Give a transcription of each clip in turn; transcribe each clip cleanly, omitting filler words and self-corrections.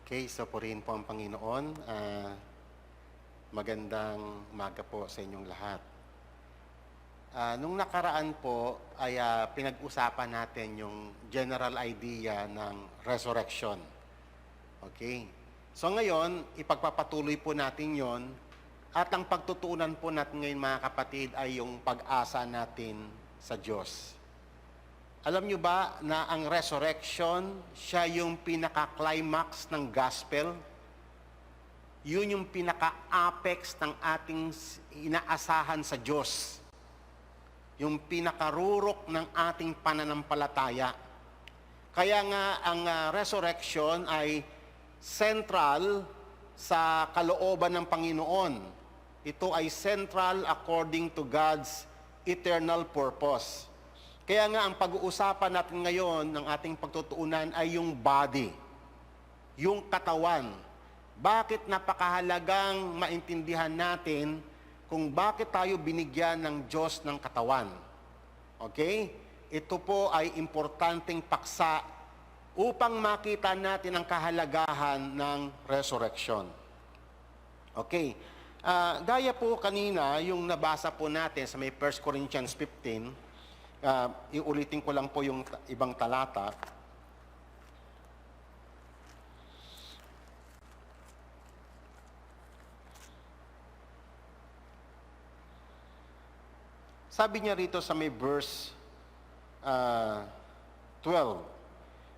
Okay, so purihin po ang Panginoon. Magandang umaga po sa inyong lahat. Nung nakaraan po ay pinag-usapan natin yung general idea ng resurrection. Okay? So ngayon, ipagpapatuloy po natin yon at ang pagtutuunan po natin ngayon mga kapatid ay yung pag-asa natin sa Diyos. Alam nyo ba na ang resurrection, siya yung pinaka-climax ng gospel? Yun yung pinaka-apex ng ating inaasahan sa Diyos. Yung pinaka-rurok ng ating pananampalataya. Kaya nga ang resurrection ay central sa kalooban ng Panginoon. Ito ay central according to God's eternal purpose. Kaya nga ang pag-uusapan natin ngayon ng ating pagtutuunan ay yung body, yung katawan. Bakit napakahalagang maintindihan natin kung bakit tayo binigyan ng Diyos ng katawan? Okay? Ito po ay importanteng paksa upang makita natin ang kahalagahan ng resurrection. Okay. Gaya po kanina, yung nabasa po natin sa may 1 Corinthians 15, iulitin ko lang po yung ibang talata. Sabi niya rito sa may verse 12,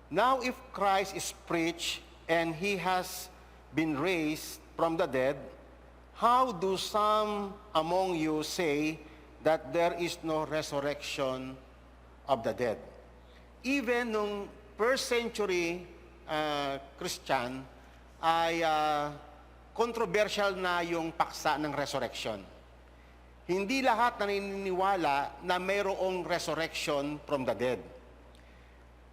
"Now if Christ is preached and He has been raised from the dead, how do some among you say that there is no resurrection of the dead?" Even nung first century Christian ay controversial na yung paksa ng resurrection. Hindi lahat naniniwala na mayroong resurrection from the dead.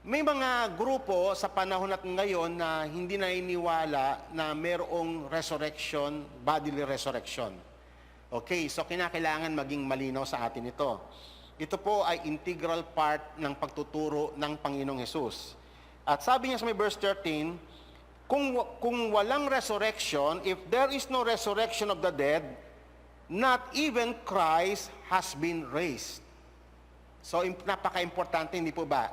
May mga grupo sa panahon natin ngayon na hindi naniniwala na mayroong resurrection, bodily resurrection. Okay, so kinakailangan maging malinaw sa atin ito. Ito po ay integral part ng pagtuturo ng Panginoong Hesus. At sabi niya sa may verse 13, kung walang resurrection, if there is no resurrection of the dead, not even Christ has been raised. So napaka-importante, hindi po ba?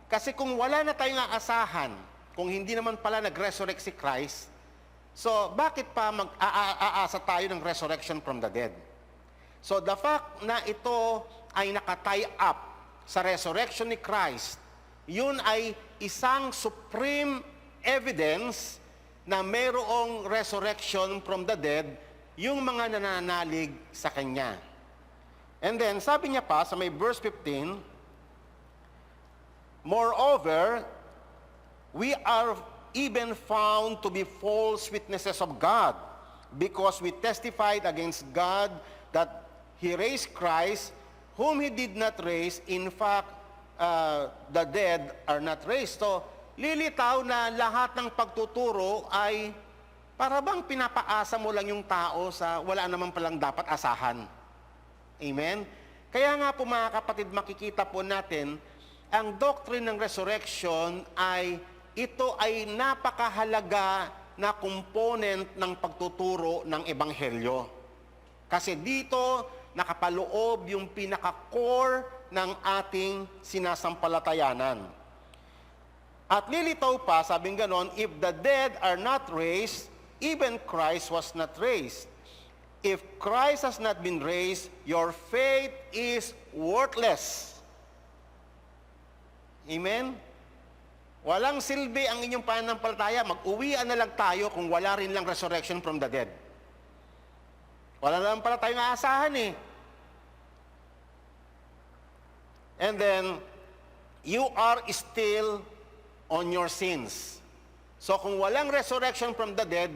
Kasi kung wala na tayong aasahan, kung hindi naman pala nag-resurrect si Christ, so bakit pa mag-aasa tayo ng resurrection from the dead? So the fact na ito ay nakatie up sa resurrection ni Christ, yun ay isang supreme evidence na mayroong resurrection from the dead yung mga nananalig sa Kanya. And then sabi niya pa sa may verse 15, "Moreover, we are even found to be false witnesses of God, because we testified against God that He raised Christ, whom He did not raise. In fact, the dead are not raised." So, lilitaw na lahat ng pagtuturo ay para bang pinapaasa mo lang yung tao sa wala naman palang dapat asahan. Amen? Kaya nga po mga kapatid, makikita po natin, ang doctrine ng resurrection ay ito ay napakahalaga na component ng pagtuturo ng Ebanghelyo. Kasi dito nakapaloob yung pinaka-core ng ating sinasampalatayanan. At lilitaw pa, sabing ganon, if the dead are not raised, even Christ was not raised. If Christ has not been raised, your faith is worthless. Amen? Walang silbi ang inyong pananampalataya. Mag-uwian na lang tayo kung wala rin lang resurrection from the dead. Wala naman pala tayong aasahan eh. And then, you are still on your sins. So kung walang resurrection from the dead,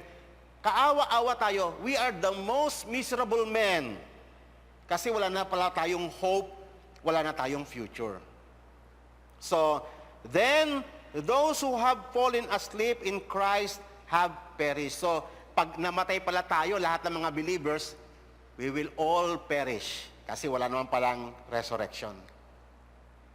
kaawa-awa tayo, we are the most miserable men. Kasi wala na pala tayong hope, wala na tayong future. So, then, those who have fallen asleep in Christ have perished. So, pag namatay pala tayo, lahat ng mga believers, we will all perish. Kasi wala naman palang resurrection.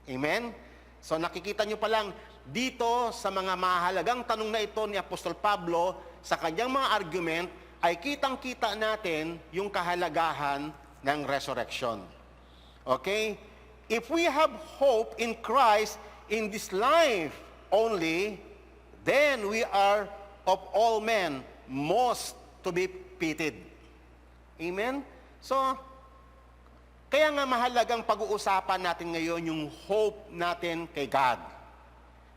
Amen? So nakikita nyo pa lang dito sa mga mahalagang tanong na ito ni Apostol Pablo sa kanyang mga argument ay kitang-kita natin yung kahalagahan ng resurrection. Okay? If we have hope in Christ in this life only, then we are of all men most to be pitied. Amen? So, kaya nga mahalagang pag-uusapan natin ngayon yung hope natin kay God.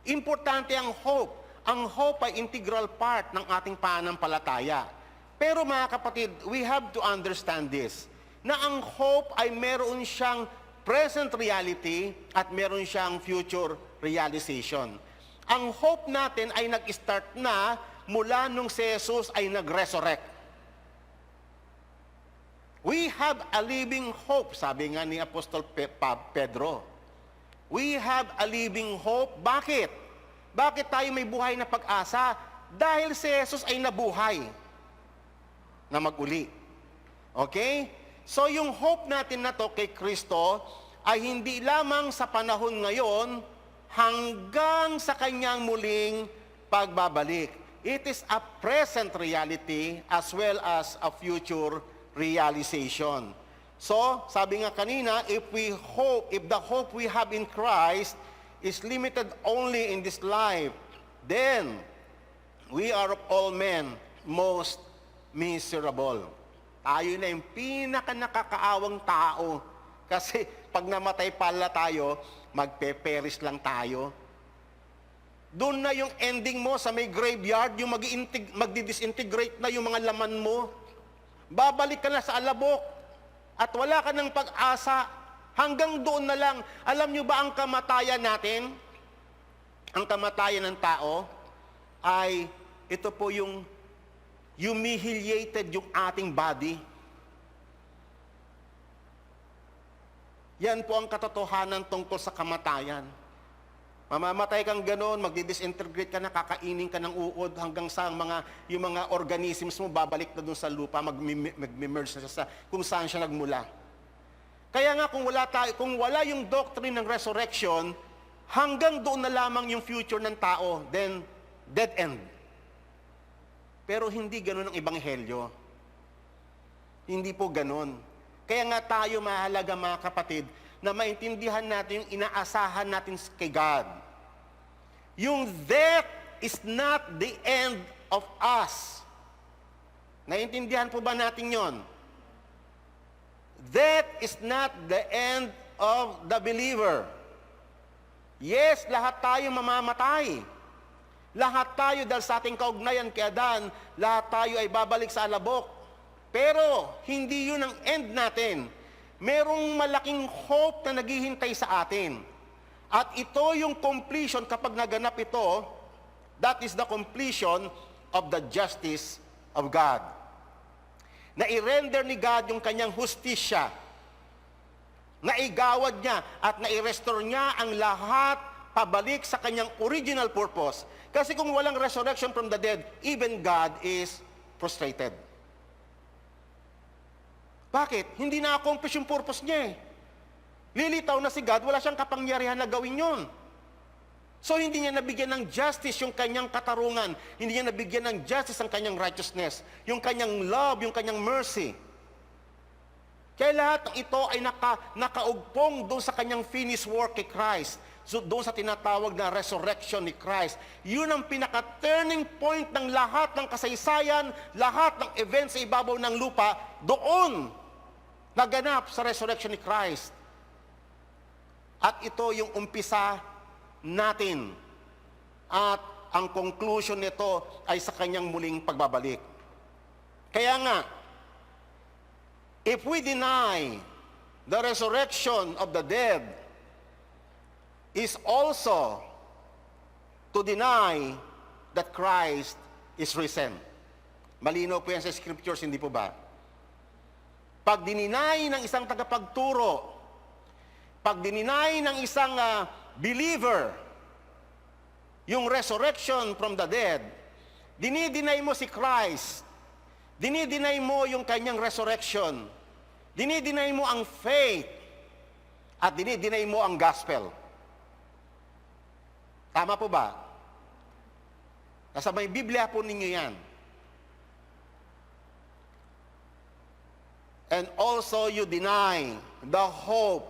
Importante ang hope. Ang hope ay integral part ng ating pananampalataya. Pero mga kapatid, we have to understand this, na ang hope ay meron siyang present reality at meron siyang future realization. Ang hope natin ay nag-start na mula nung si Jesus ay nag-resurrect. We have a living hope, sabi nga ni Apostol Pedro. We have a living hope. Bakit? Bakit tayo may buhay na pag-asa? Dahil si Jesus ay nabuhay na mag-uli. Okay? So yung hope natin na to kay Kristo ay hindi lamang sa panahon ngayon hanggang sa kanyang muling pagbabalik. It is a present reality as well as a future realization. So, sabi nga kanina, if the hope we have in Christ is limited only in this life, then we are of all men most miserable. Tayo na yung pinaka-nakakaawang tao. Kasi pag namatay pala tayo, magpe-perish lang tayo. Doon na yung ending mo sa may graveyard, yung magdi-disintegrate na yung mga laman mo. Babalik ka na sa alabok at wala ka ng pag-asa. Hanggang doon na lang. Alam nyo ba ang kamatayan natin? Ang kamatayan ng tao ay ito po yung humiliated yung ating body. Yan po ang katotohanan tungkol sa kamatayan. Mamamatay kang gano'n, magdi-disintegrate ka na, kakainin ka ng uod hanggang sa yung mga organisms mo babalik na doon sa lupa, mag-merge na sa kung saan siya nagmula. Kaya nga kung wala yung doctrine ng resurrection, hanggang doon na lamang yung future ng tao, then dead end. Pero hindi gano'n ang ebanghelyo. Hindi po gano'n. Kaya nga tayo mahalaga mga kapatid na maintindihan natin yung inaasahan natin kay God. Yung death is not the end of us. Naintindihan po ba natin yon? Death is not the end of the believer. Yes, lahat tayo mamamatay. Lahat tayo dahil sa ating kaugnayan kay Adan, lahat tayo ay babalik sa alabok. Pero hindi yun ang end natin. Merong malaking hope na naghihintay sa atin. At ito yung completion kapag naganap ito, that is the completion of the justice of God. Na i-render ni God yung kanyang hustisya. Na igawad niya at na i-restore niya ang lahat pabalik sa kanyang original purpose. Kasi kung walang resurrection from the dead, even God is frustrated. Bakit? Hindi na-accomplish yung purpose niya eh. Lilitaw na si God, wala siyang kapangyarihan na gawin yun. So hindi niya nabigyan ng justice yung kanyang katarungan. Hindi niya nabigyan ng justice ang kanyang righteousness. Yung kanyang love, yung kanyang mercy. Kaya lahat ng ito ay nakaugpong doon sa kanyang finished work kay Christ. So doon sa tinatawag na resurrection ni Christ. Yun ang pinaka-turning point ng lahat ng kasaysayan, lahat ng events sa ibabaw ng lupa, doon naganap sa resurrection ni Christ. At ito yung umpisa natin. At ang conclusion nito ay sa kanyang muling pagbabalik. Kaya nga, if we deny the resurrection of the dead, is also to deny that Christ is risen. Malinaw po yan sa scriptures, hindi po ba? Pag dininay ng isang tagapagturo, pag dininay ng isang believer, yung resurrection from the dead, dinidinay mo si Christ, dinidinay mo yung kanyang resurrection, dinidinay mo ang faith, at dinidinay mo ang gospel. Tama po ba? Nasa may Biblia po ninyo yan. And also you deny the hope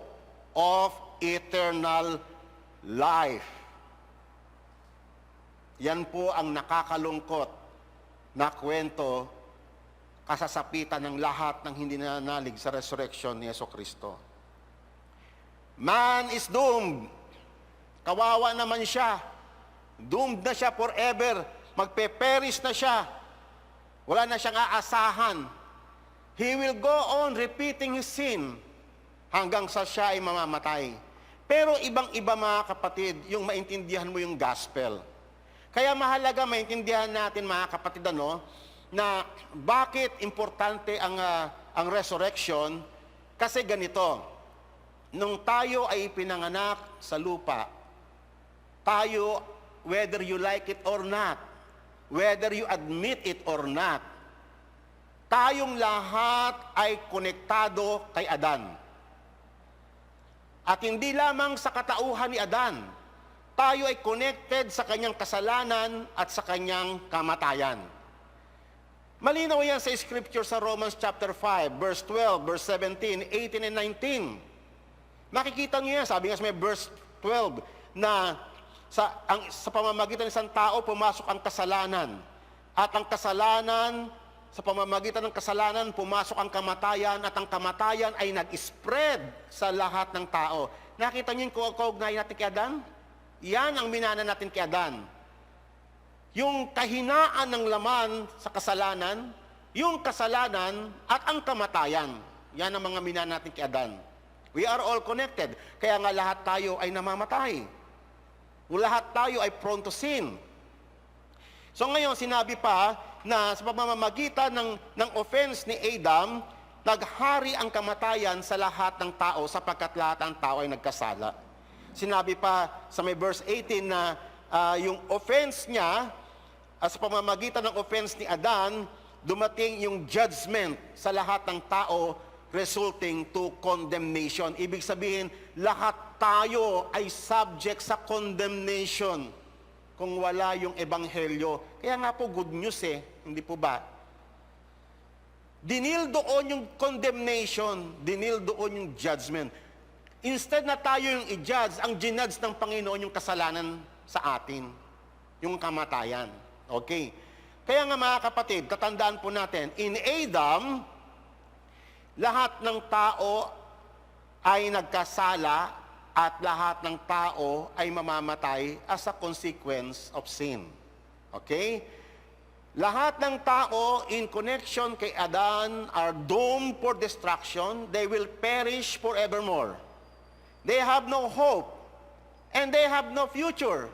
of eternal life. Yan po ang nakakalungkot na kwento, kasasapitan ng lahat ng hindi nananalig sa resurrection ni Jesucristo. Man is doomed. Kawawa naman siya. Doomed na siya forever. Magpe-perish na siya. Wala na siyang aasahan. He will go on repeating his sin hanggang sa siya ay mamamatay. Pero ibang-iba mga kapatid, yung maintindihan mo yung gospel. Kaya mahalaga maintindihan natin mga kapatid na bakit importante ang resurrection. Kasi ganito, nung tayo ay pinanganak sa lupa, tayo, whether you like it or not, whether you admit it or not, tayong lahat ay konektado kay Adan. At hindi lamang sa katauhan ni Adan, tayo ay connected sa kanyang kasalanan at sa kanyang kamatayan. Malinaw yan sa scripture sa Romans chapter 5, verse 12, verse 17, 18, and 19. Makikita niyo yan, sabi nga sa may verse 12, na sa pamamagitan ng isang tao, pumasok ang kasalanan. At ang kasalanan, sa pamamagitan ng kasalanan, pumasok ang kamatayan, at ang kamatayan ay nag-spread sa lahat ng tao. Nakita niyo yung kaugnay natin kay Adan? Yan ang minana natin kay Adan. Yung kahinaan ng laman sa kasalanan, yung kasalanan at ang kamatayan. Yan ang mga minana natin kay Adan. We are all connected. Kaya nga lahat tayo ay namamatay. Lahat tayo ay prone to sin. So ngayon, sinabi pa na sa pamamagitan ng offense ni Adam, naghari ang kamatayan sa lahat ng tao sapagkat lahat ng tao ay nagkasala. Sinabi pa sa may verse 18 na yung offense niya, sa pamamagitan ng offense ni Adan, dumating yung judgment sa lahat ng tao resulting to condemnation. Ibig sabihin, lahat tayo ay subject sa condemnation kung wala yung ebanghelyo. Kaya nga po good news hindi po ba? Dinil doon yung condemnation, dinil doon yung judgment. Instead na tayo yung i-judge, ang ginudge ng Panginoon yung kasalanan sa atin, yung kamatayan. Okay? Kaya nga mga kapatid, tatandaan po natin, in Adam, lahat ng tao ay nagkasala at lahat ng tao ay mamamatay as a consequence of sin. Okay? Lahat ng tao in connection kay Adan are doomed for destruction. They will perish forevermore. They have no hope and they have no future.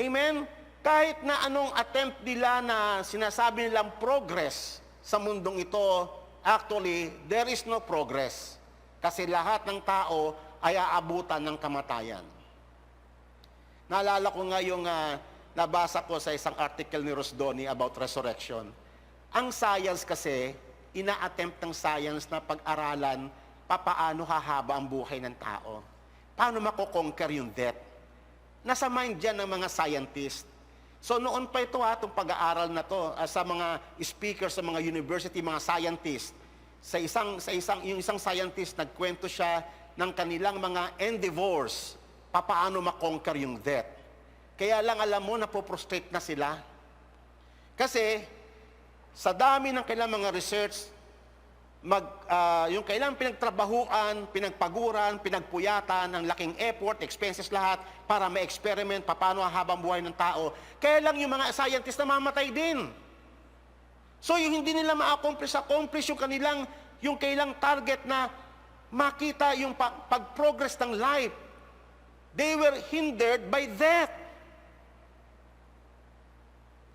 Amen? Kahit na anong attempt nila na sinasabi nilang progress sa mundong ito, actually, there is no progress. Kasi lahat ng tao ay aabutan ng kamatayan. Naalala ko nga yung nabasa ko sa isang article ni Rosdoni about resurrection. Ang science kasi, ina-attempt ng science na pag-aralan papaano hahaba ang buhay ng tao. Paano mako-conquer yung death. Nasa mind dyan ng mga scientists. So noon pa ito itong pag-aaral na to sa mga speakers sa mga university, mga scientists. Yung isang scientist, nagkwento siya ng kanilang mga endeavors, papaano makonquer yung death. Kaya lang alam mo, napoprostrate na sila. Kasi, sa dami ng kailang mga research, yung kailang pinagtrabahuan, pinagpaguran, pinagpuyatan, ang laking effort, expenses lahat, para ma-experiment, paano habang buhay ng tao. Kaya lang yung mga scientists namamatay din. So yung hindi nila ma-accomplish yung kailang target na makita yung pag-progress ng life. They were hindered by death.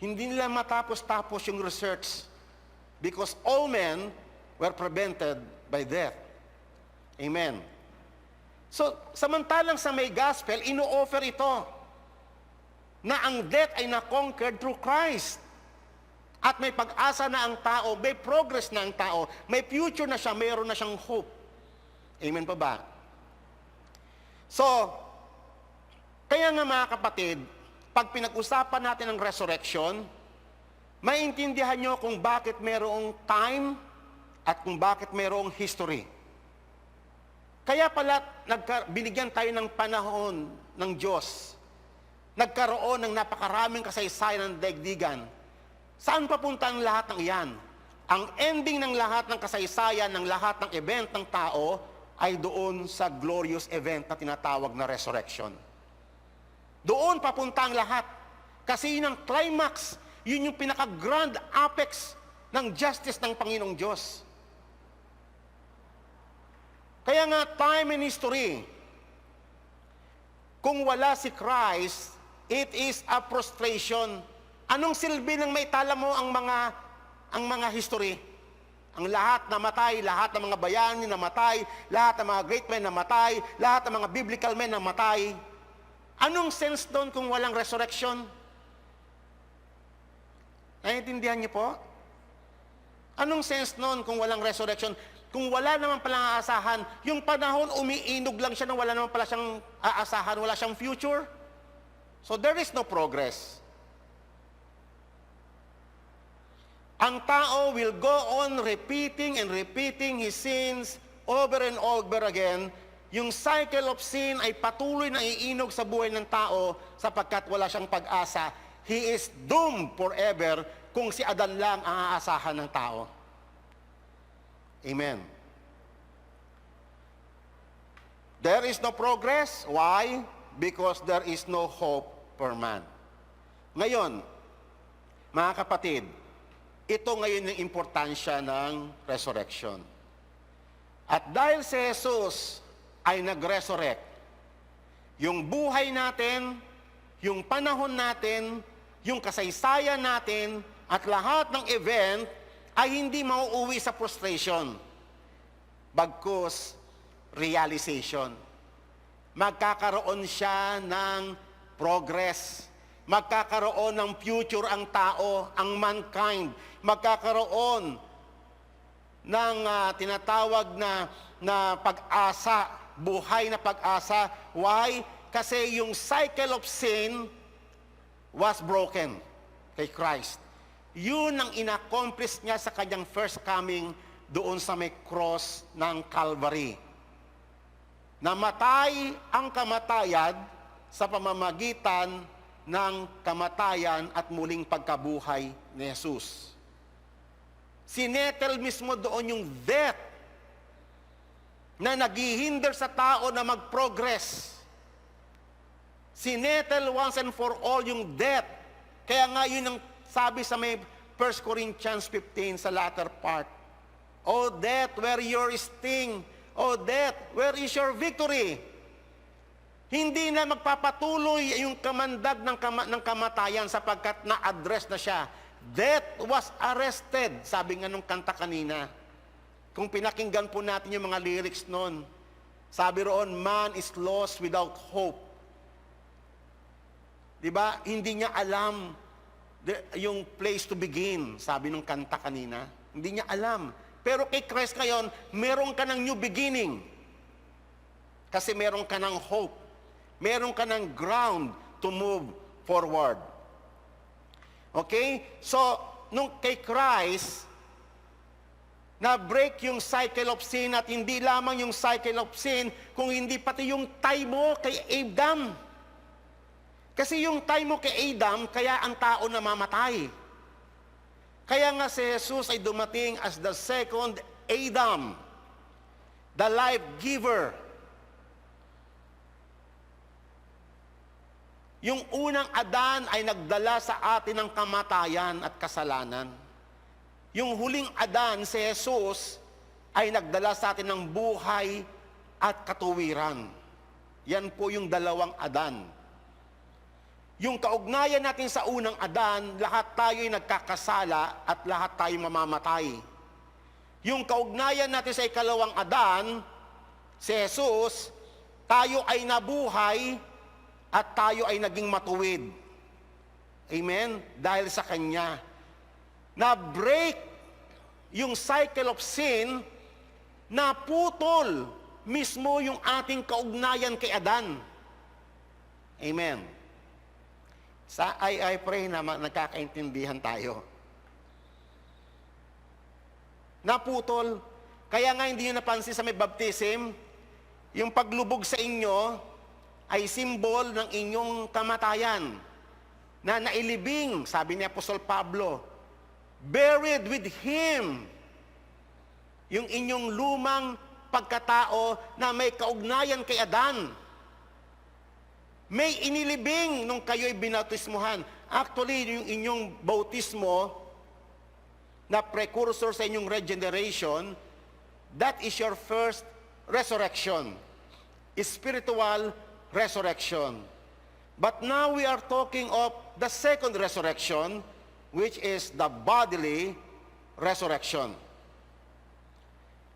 Hindi nila matapos-tapos yung research because all men were prevented by death. Amen. So, samantalang sa may gospel, ino-offer ito na ang death ay na-conquered through Christ. At may pag-asa na ang tao, may progress na ang tao, may future na siya, mayroon na siyang hope. Amen pa ba? So, Kaya nga mga kapatid, pag pinag-usapan natin ang resurrection, maintindihan nyo kung bakit mayroong time at kung bakit mayroong history. Kaya pala binigyan tayo ng panahon ng Diyos. Nagkaroon ng napakaraming kasaysayan ng daigdigan. Saan papunta ang lahat ng iyan? Ang ending ng lahat ng kasaysayan, ng lahat ng event ng tao, ay doon sa glorious event na tinatawag na resurrection. Doon papunta ang lahat. Kasi yun ang climax, yun yung pinaka-grand apex ng justice ng Panginoong Diyos. Kaya nga, time and history, kung wala si Christ, it is a frustration. Anong silbi ng maitala mo ang mga history? Ang lahat namatay, lahat ng mga bayani namatay, lahat ng mga great men namatay, lahat ng mga biblical men namatay. Anong sense doon kung walang resurrection? Naiintindihan niyo po? Anong sense noon kung walang resurrection? Kung wala naman palang aasahan, yung panahon umiinog lang siya nang wala naman pala siyang aasahan, wala siyang future. So there is no progress. Ang tao will go on repeating and repeating his sins over and over again. Yung cycle of sin ay patuloy na iinog sa buhay ng tao sapagkat wala siyang pag-asa. He is doomed forever kung si Adan lang ang aasahan ng tao. Amen. There is no progress. Why? Because there is no hope for man. Ngayon, mga kapatid, ito ngayon ang importansya ng resurrection. At dahil si Jesus ay nag-resurrect, yung buhay natin, yung panahon natin, yung kasaysayan natin, at lahat ng event ay hindi mauuwi sa frustration, bagkus realization. Magkakaroon siya ng progress. Magkakaroon ng future ang tao, ang mankind. Magkakaroon ng tinatawag na pag-asa, buhay na pag-asa. Why? Kasi yung cycle of sin was broken kay Christ. Yun ang inaccomplish niya sa kanyang first coming doon sa may cross ng Calvary. Namatay ang kamatayan sa pamamagitan ng kamatayan at muling pagkabuhay ni Jesus. Sinettle mismo doon yung death na naghihinder sa tao na mag-progress. Sinettle once and for all yung death. Kaya nga yun ang sabi sa may 1 Corinthians 15 sa latter part. O death, where your sting? O death, where is your victory? Hindi na magpapatuloy yung kamandag ng kamatayan sapagkat na-address na siya. Death was arrested, sabi nga nung kanta kanina. Kung pinakinggan po natin yung mga lyrics noon, sabi roon, man is lost without hope. Diba? Hindi niya alam yung place to begin, sabi nung kanta kanina. Hindi niya alam. Pero kay Christ ngayon, meron ka ng new beginning. Kasi meron ka ng hope. Meron ka ng ground to move forward. Okay? So, nung kay Christ, na-break yung cycle of sin at hindi lamang yung cycle of sin, kung hindi pati yung tie mo kay Adam. Kasi yung time mo kay Adam, kaya ang tao namamatay. Kaya nga si Jesus ay dumating as the second Adam, the life giver. Yung unang Adan ay nagdala sa atin ng kamatayan at kasalanan. Yung huling Adan, si Jesus, ay nagdala sa atin ng buhay at katuwiran. Yan po yung dalawang Adan. Yung kaugnayan natin sa unang Adan, lahat tayo'y nagkakasala at lahat tayo mamamatay. Yung kaugnayan natin sa ikalawang Adan, si Jesus, tayo ay nabuhay at tayo ay naging matuwid. Amen? Dahil sa Kanya. Na-break yung cycle of sin, naputol mismo yung ating kaugnayan kay Adan. Amen. I pray na nagkakaintindihan tayo. Naputol. Kaya nga hindi nyo napansin sa may baptism, yung paglubog sa inyo ay simbol ng inyong kamatayan na nailibing, sabi ni Apostol Pablo, buried with Him. Yung inyong lumang pagkatao na may kaugnayan kay Adan. May inilibing nung kayo'y binautismuhan. Actually, yung inyong bautismo na precursor sa inyong regeneration, that is your first resurrection. Spiritual resurrection. But now we are talking of the second resurrection, which is the bodily resurrection.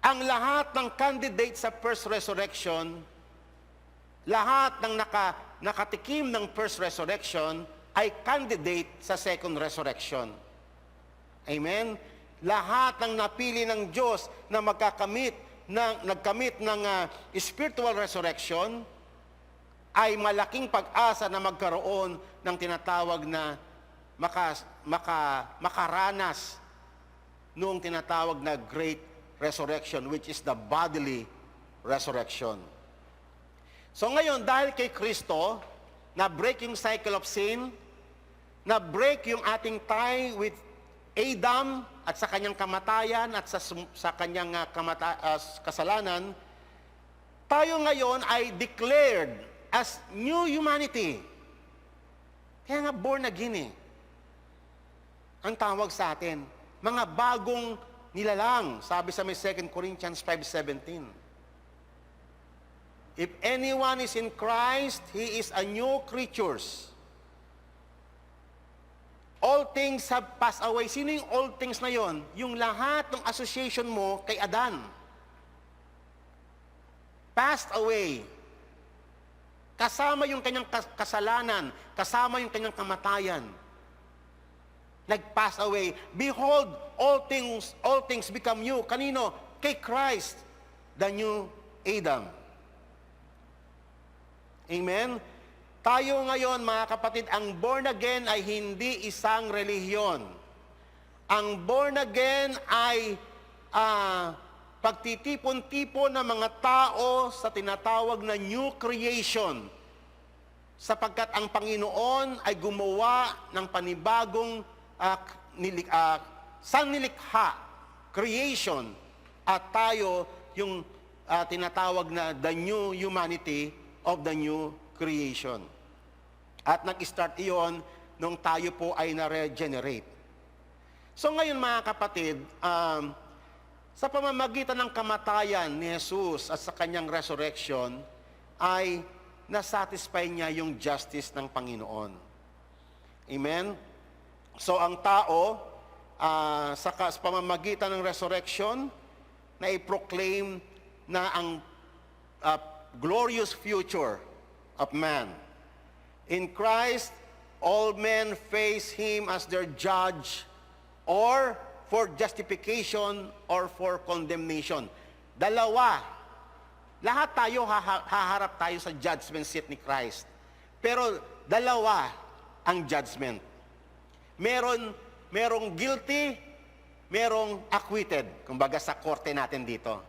Ang lahat ng candidate sa first resurrection, lahat ng nakatikim ng first resurrection ay candidate sa second resurrection. Amen? Lahat ng napili ng Diyos na nagkamit ng spiritual resurrection ay malaking pag-asa na magkaroon ng tinatawag na makaranas noong tinatawag na great resurrection, which is the bodily resurrection. So ngayon, dahil kay Kristo, na-break yung cycle of sin, na-break yung ating tie with Adam at sa kanyang kamatayan at sa kanyang kasalanan, tayo ngayon ay declared as new humanity. Kaya nga born again eh. Ang tawag sa atin, mga bagong nilalang, sabi sa may 2 Corinthians 5:17. If anyone is in Christ, he is a new creature. All things have passed away. Sino yung all things na yon? Yung lahat ng association mo kay Adan. Passed away. Kasama yung kanyang kasalanan, kasama yung kanyang kamatayan. Nag-pass away. Behold, all things become new. Kanino? Kay Christ, the new Adam. Amen? Tayo ngayon, mga kapatid, ang born again ay hindi isang relihiyon. Ang born again ay pagtitipon-tipon ng mga tao sa tinatawag na new creation. Sapagkat ang Panginoon ay gumawa ng panibagong sannilikha, creation, at tayo yung tinatawag na the new humanity of the new creation. At nag-start iyon nung tayo po ay na-regenerate. So ngayon mga kapatid, sa pamamagitan ng kamatayan ni Jesus at sa kanyang resurrection, ay nasatisfy niya yung justice ng Panginoon. Amen? So ang tao, sa pamamagitan ng resurrection, na i-proclaim na ang glorious future of man. In Christ, all men face Him as their judge, or for justification or for condemnation. Dalawa. Lahat tayo haharap tayo sa judgment seat ni Christ. Pero dalawa ang judgment. Merong guilty, merong acquitted. Kumbaga sa korte natin dito.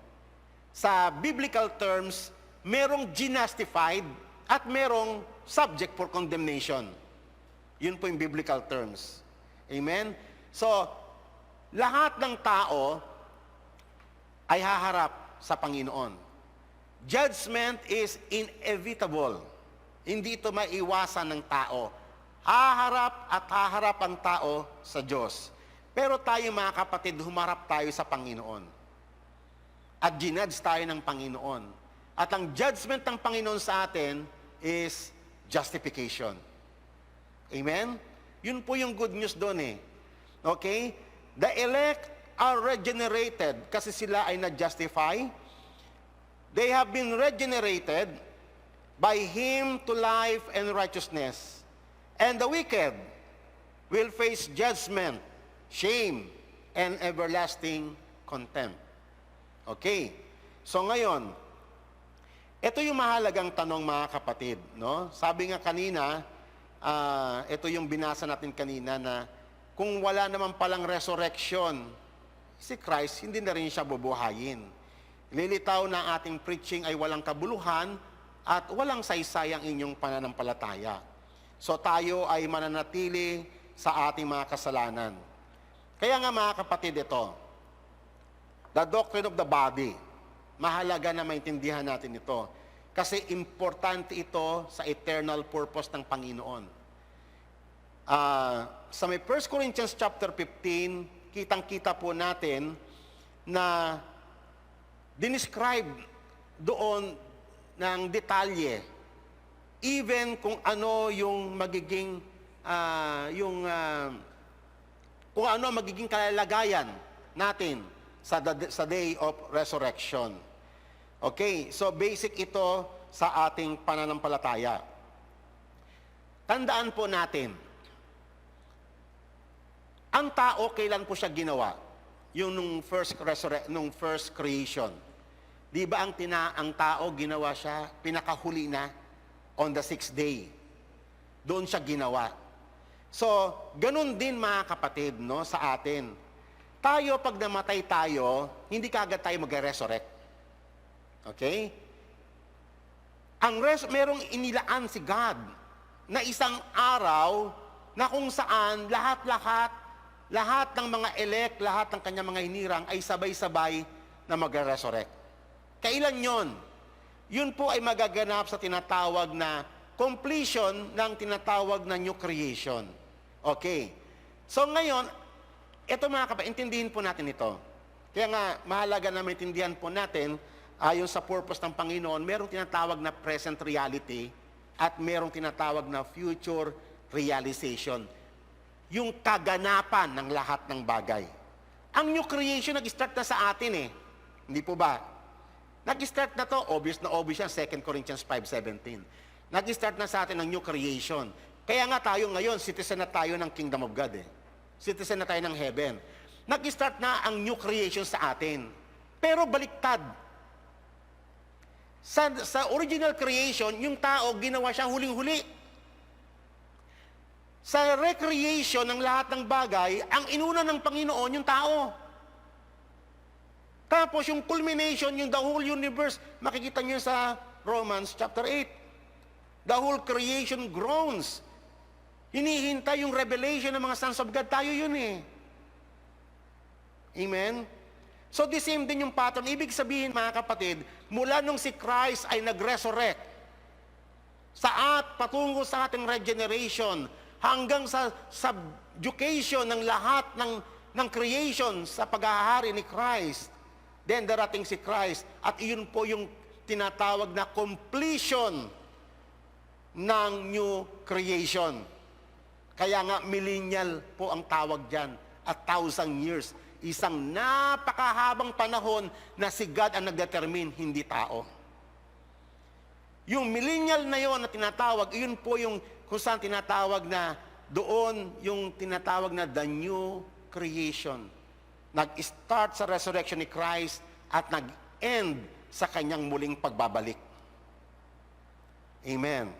Sa biblical terms, merong justified at merong subject for condemnation. Yun po yung biblical terms. Amen? So, lahat ng tao ay haharap sa Panginoon. Judgment is inevitable. Hindi ito maiwasan ng tao. Haharap ang tao sa Diyos. Pero tayo mga kapatid, humarap tayo sa Panginoon. At ginudge tayo ng Panginoon. At ang judgment ng Panginoon sa atin is justification. Amen? Yun po yung good news doon eh. Okay? The elect are regenerated kasi sila ay na-justify. They have been regenerated by Him to life and righteousness. And the wicked will face judgment, shame, and everlasting contempt. Okay. So ngayon, Ito yung mahalagang tanong, mga kapatid, no? Sabi nga kanina, ito yung binasa natin kanina na kung wala naman palang resurrection, si Christ, hindi na rin siya bubuhayin. Lilitaw na ating preaching ay walang kabuluhan at walang saysayang inyong pananampalataya. So tayo ay mananatili sa ating mga kasalanan. Kaya nga, mga kapatid, ito, the doctrine of the body, mahalaga na maintindihan natin ito. Kasi importante ito sa eternal purpose ng Panginoon. Sa may 1 Corinthians chapter 15, kitang-kita po natin na dinescribe doon ng detalye, even kung ano yung magiging, kung ano magiging kalalagayan natin sa day of resurrection. Okay, so basic ito sa ating pananampalataya. Tandaan po natin, ang tao kailan po siya ginawa? Yung nung first creation. Di ba ang tao ginawa siya, pinakahuli na on the 6th day. Doon siya ginawa. So, ganun din, mga kapatid, no, sa atin. Tayo, pag namatay tayo, hindi kaagad tayo mag-resurrect. Okay? Merong inilaan si God na isang araw na kung saan lahat ng mga elect, lahat ng kanyang mga hinirang ay sabay-sabay na mag-resurrect. Kailan yon? Yun po ay magaganap sa tinatawag na completion ng tinatawag na new creation. Okay. So ngayon, ito, mga kapatid, intindihin po natin ito. Kaya nga, mahalaga na maintindihan po natin, ayon sa purpose ng Panginoon, merong tinatawag na present reality at merong tinatawag na future realization. Yung kaganapan ng lahat ng bagay. Ang new creation nag-start na sa atin eh. Hindi po ba? Nag-start na to, obvious yan, 2 Corinthians 5:17. Nag-start na sa atin ang new creation. Kaya nga tayo ngayon, citizen na tayo ng kingdom of God eh. Citizen na tayo ng heaven. Nag-start na ang new creation sa atin. Pero baliktad. Sa original creation, yung tao, ginawa siya huling-huli. Sa recreation ng lahat ng bagay, ang inuna ng Panginoon, yung tao. Tapos yung culmination, yung the whole universe, makikita niyo sa Romans chapter 8. The whole creation groans. Hinihintay yung revelation ng mga sons of God. Tayo yun eh. Amen? So the same din yung pattern. Ibig sabihin, mga kapatid, mula nung si Christ ay nag-resurrect, patungo sa ating regeneration, hanggang sa subjugation ng lahat ng creation sa paghahari ni Christ, then darating si Christ, at iyon po yung tinatawag na completion ng new creation. Kaya nga, millennial po ang tawag dyan, at 1,000 years. Isang napakahabang panahon na si God ang nagdetermine, hindi tao. Yung millennial na yon na tinatawag, yun po yung kung saan tinatawag na doon yung tinatawag na the new creation. Nag-start sa resurrection ni Christ at nag-end sa kanyang muling pagbabalik. Amen.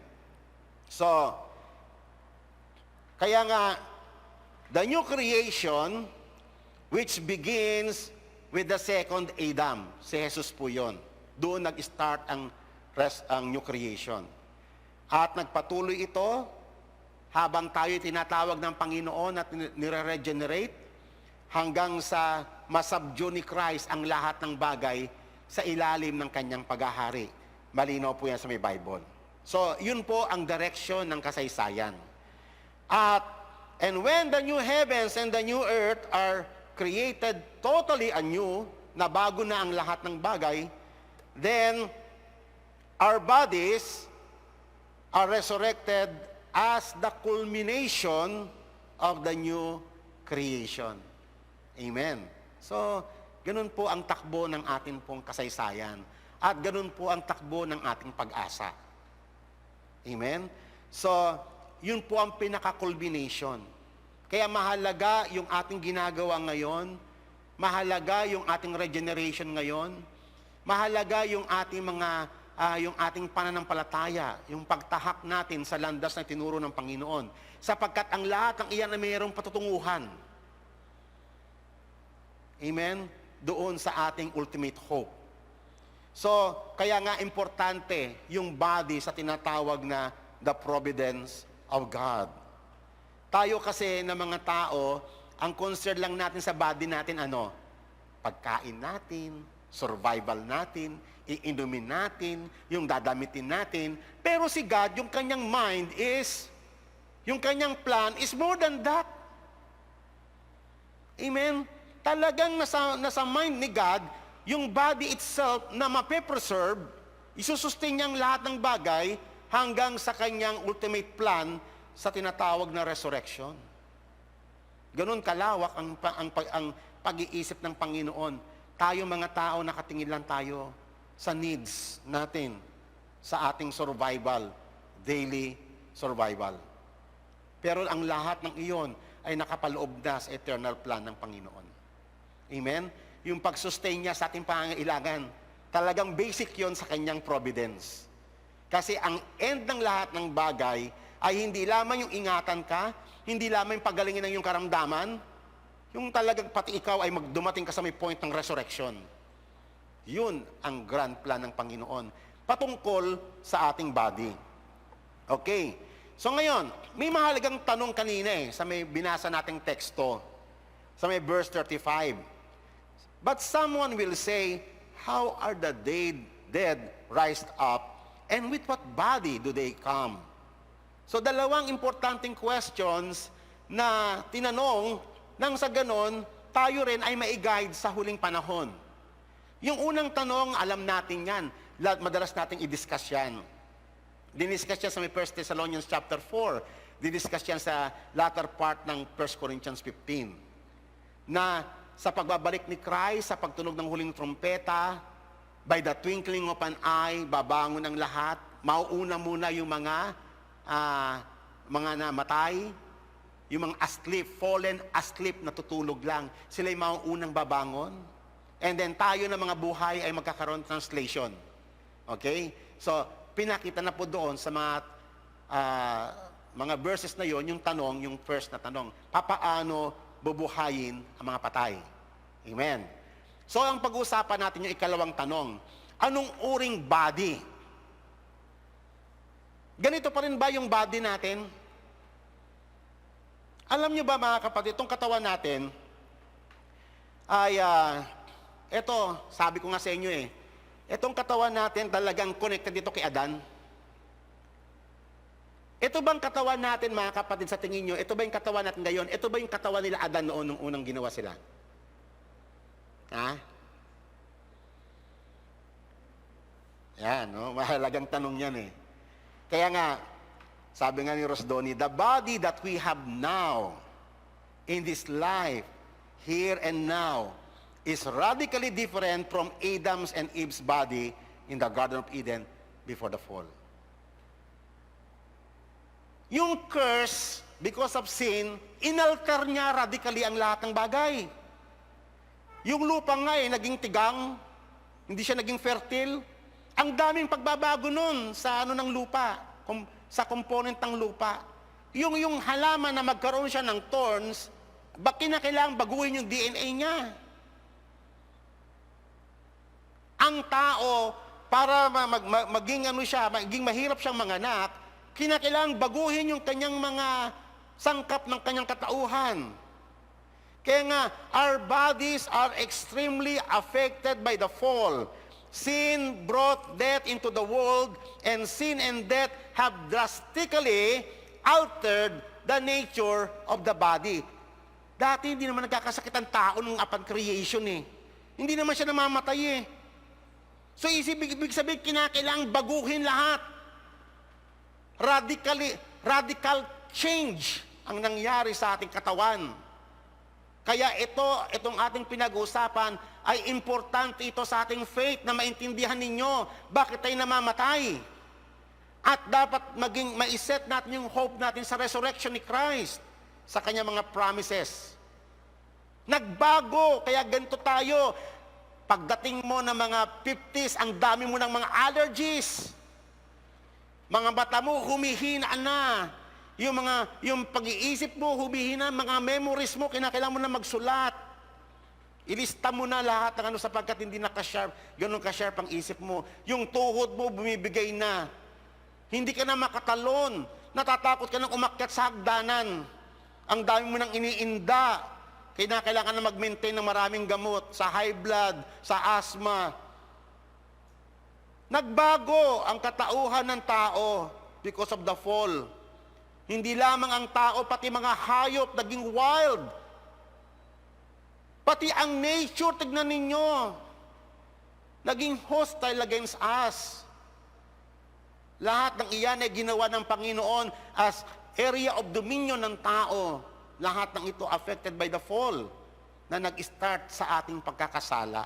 So, kaya nga, the new creation, which begins with the second Adam, si Jesus po yun. Doon nag-start ang new creation. At nagpatuloy ito habang tayo tinatawag ng Panginoon at nire-regenerate hanggang sa masubdue ni Christ ang lahat ng bagay sa ilalim ng kanyang paghahari. Malinaw po yan sa may Bible. So, yun po ang direction ng kasaysayan. And when the new heavens and the new earth are created totally anew, na bago na ang lahat ng bagay, then our bodies are resurrected as the culmination of the new creation. Amen. So, ganun po ang takbo ng ating pong kasaysayan. At ganun po ang takbo ng ating pag-asa. Amen. So, yun po ang pinaka-culmination. Kaya mahalaga yung ating ginagawa ngayon, mahalaga yung ating regeneration ngayon, mahalaga yung ating mga yung ating pananampalataya, yung pagtahak natin sa landas na tinuro ng Panginoon. Sapagkat ang lahat ng iyan ay mayroong patutunguhan. Amen? Doon sa ating ultimate hope. So, kaya nga importante yung body sa tinatawag na the providence of God. Tayo kasi na mga tao, ang concern lang natin sa body natin ano? Pagkain natin, survival natin, iinumin natin, yung dadamitin natin. Pero si God, yung kanyang mind is, yung kanyang plan is more than that. Amen? Talagang nasa mind ni God, yung body itself na mape-preserve, isusustain niyang lahat ng bagay hanggang sa kanyang ultimate plan sa tinatawag na resurrection. Ganun kalawak ang pag-iisip ng Panginoon. Tayo mga tao, nakatingin lang tayo sa needs natin, sa ating survival, daily survival. Pero ang lahat ng iyon ay nakapaloob na sa eternal plan ng Panginoon. Amen? Yung pag-sustain niya sa ating pangangailangan, talagang basic yon sa kanyang providence. Kasi ang end ng lahat ng bagay ay hindi lamang yung ingatan ka, hindi lamang yung paggalingin ng iyong karamdaman, yung talagang pati ikaw ay dumating ka sa may point ng resurrection. Yun ang grand plan ng Panginoon patungkol sa ating body. Okay. So ngayon, may mahalagang tanong kanina sa may binasa nating teksto, sa may verse 35. But someone will say, how are the dead raised up, and with what body do they come? So dalawang importanteng questions na tinanong nang sa ganon, tayo rin ay mai-guide sa huling panahon. Yung unang tanong, alam natin yan. Madalas nating i-discuss yan. Diniscuss yan sa may 1 Thessalonians chapter 4. Diniscuss yan sa latter part ng 1 Corinthians 15. Na sa pagbabalik ni Christ, sa pagtunog ng huling trompeta, by the twinkling of an eye, babangon ang lahat. Mauuna muna yung mga namatay, yung mga asleep, fallen asleep, natutulog lang. Sila'y mauunang babangon. And then tayo na mga buhay ay magkakaroon ng translation. Okay? So, pinakita na po doon sa mga verses na yon, yung tanong, yung first na tanong, papaano bubuhayin ang mga patay? Amen. So, ang pag-uusapan natin yung ikalawang tanong, anong uring body? Ganito pa rin ba yung body natin? Alam nyo ba mga kapatid, itong katawan natin ay, eto, sabi ko nga sa inyo itong katawan natin talagang connected dito kay Adan. Ito bang katawan natin mga kapatid sa tingin nyo, ito ba yung katawan natin ngayon? Ito ba yung katawan nila Adan noon nung unang ginawa sila? Ha? Yan, no? Mahalagang tanong yan Kaya nga, sabi nga ni Rosdoni, the body that we have now, in this life, here and now, is radically different from Adam's and Eve's body in the Garden of Eden before the fall. Yung curse, because of sin, inalter niya radically ang lahat ng bagay. Yung lupa nga naging tigang, hindi siya naging fertile. Ang daming pagbabago nun sa ng lupa, sa component ng lupa. Yung halaman na magkaroon siya ng thorns, kinakailangan baguhin yung DNA niya. Ang tao, para maging mahirap siyang manganak, kinakailangan baguhin yung kanyang mga sangkap ng kanyang katauhan. Kaya nga, our bodies are extremely affected by the fall. Sin brought death into the world, and sin and death have drastically altered the nature of the body. Dati hindi naman nagkakasakit ang tao nung upon creation Hindi naman siya namamatay So ibig sabihin, kinakailangang baguhin lahat. Radical change ang nangyari sa ating katawan. Kaya itong ating pinag-uusapan ay importante ito sa ating faith na maintindihan ninyo bakit tayo namamatay. At dapat maiset natin yung hope natin sa resurrection ni Christ, sa kanyang mga promises. Nagbago, kaya ganito tayo. Pagdating mo ng mga 50s, ang dami mo ng mga allergies. Mga mata mo, humihina na. Yung pag-iisip mo, humihina. Mga memories mo, kinakailangan mo na magsulat. Ilista mo na lahat ng ano sapagkat hindi nakasharp. Ganun ka-sharp ang isip mo. Yung tuhod mo, bumibigay na. Hindi ka na makatalon. Natatakot ka nang umakyat sa hagdanan. Ang dami mo nang iniinda. Kailangan na mag-maintain ng maraming gamot sa high blood, sa asthma. Nagbago ang katauhan ng tao because of the fall. Hindi lamang ang tao, pati mga hayop naging wild. Pati ang nature, tignan ninyo, naging hostile against us. Lahat ng iyan ay ginawa ng Panginoon as area of dominion ng tao. Lahat ng ito affected by the fall na nag-start sa ating pagkakasala.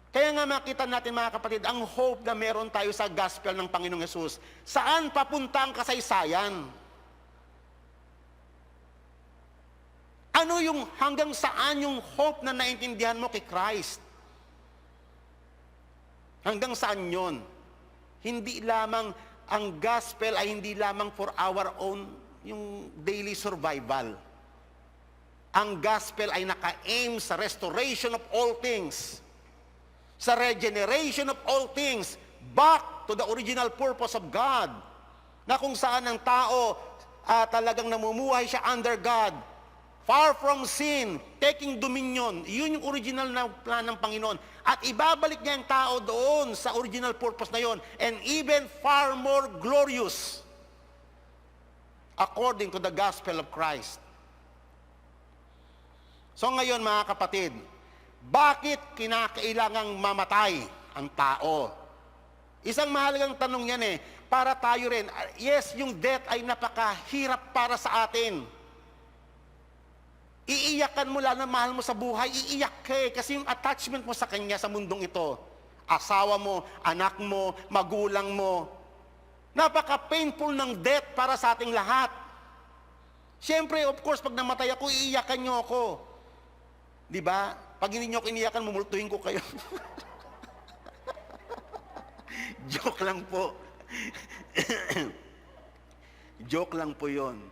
Kaya nga makita natin mga kapatid, ang hope na meron tayo sa gospel ng Panginoong Yesus. Saan papunta ang kasaysayan? Ano yung hanggang saan yung hope na naintindihan mo kay Christ? Hanggang saan yon? Hindi lamang, ang gospel ay hindi lamang for our own yung daily survival. Ang gospel ay naka-aim sa restoration of all things, sa regeneration of all things, back to the original purpose of God, na kung saan ang tao talagang namumuhay siya under God, far from sin, taking dominion. Yun yung original na plan ng Panginoon. At ibabalik niya ang tao doon sa original purpose na yun, and even far more glorious, according to the gospel of Christ. So ngayon mga kapatid, bakit kinakailangang mamatay ang tao? Isang mahalagang tanong yan para tayo rin. Yes, yung death ay napakahirap para sa atin. Iiyakan mo lang na mahal mo sa buhay, iiyak ka kasi yung attachment mo sa kanya sa mundong ito. Asawa mo, anak mo, magulang mo. Napaka-painful ng death para sa ating lahat. Siyempre, of course, pag namatay ako, iiyakan niyo ako. Di ba? Pag hindi niyo ako iniyakan, mumultuhin ko kayo. Joke lang po. Joke lang po yon.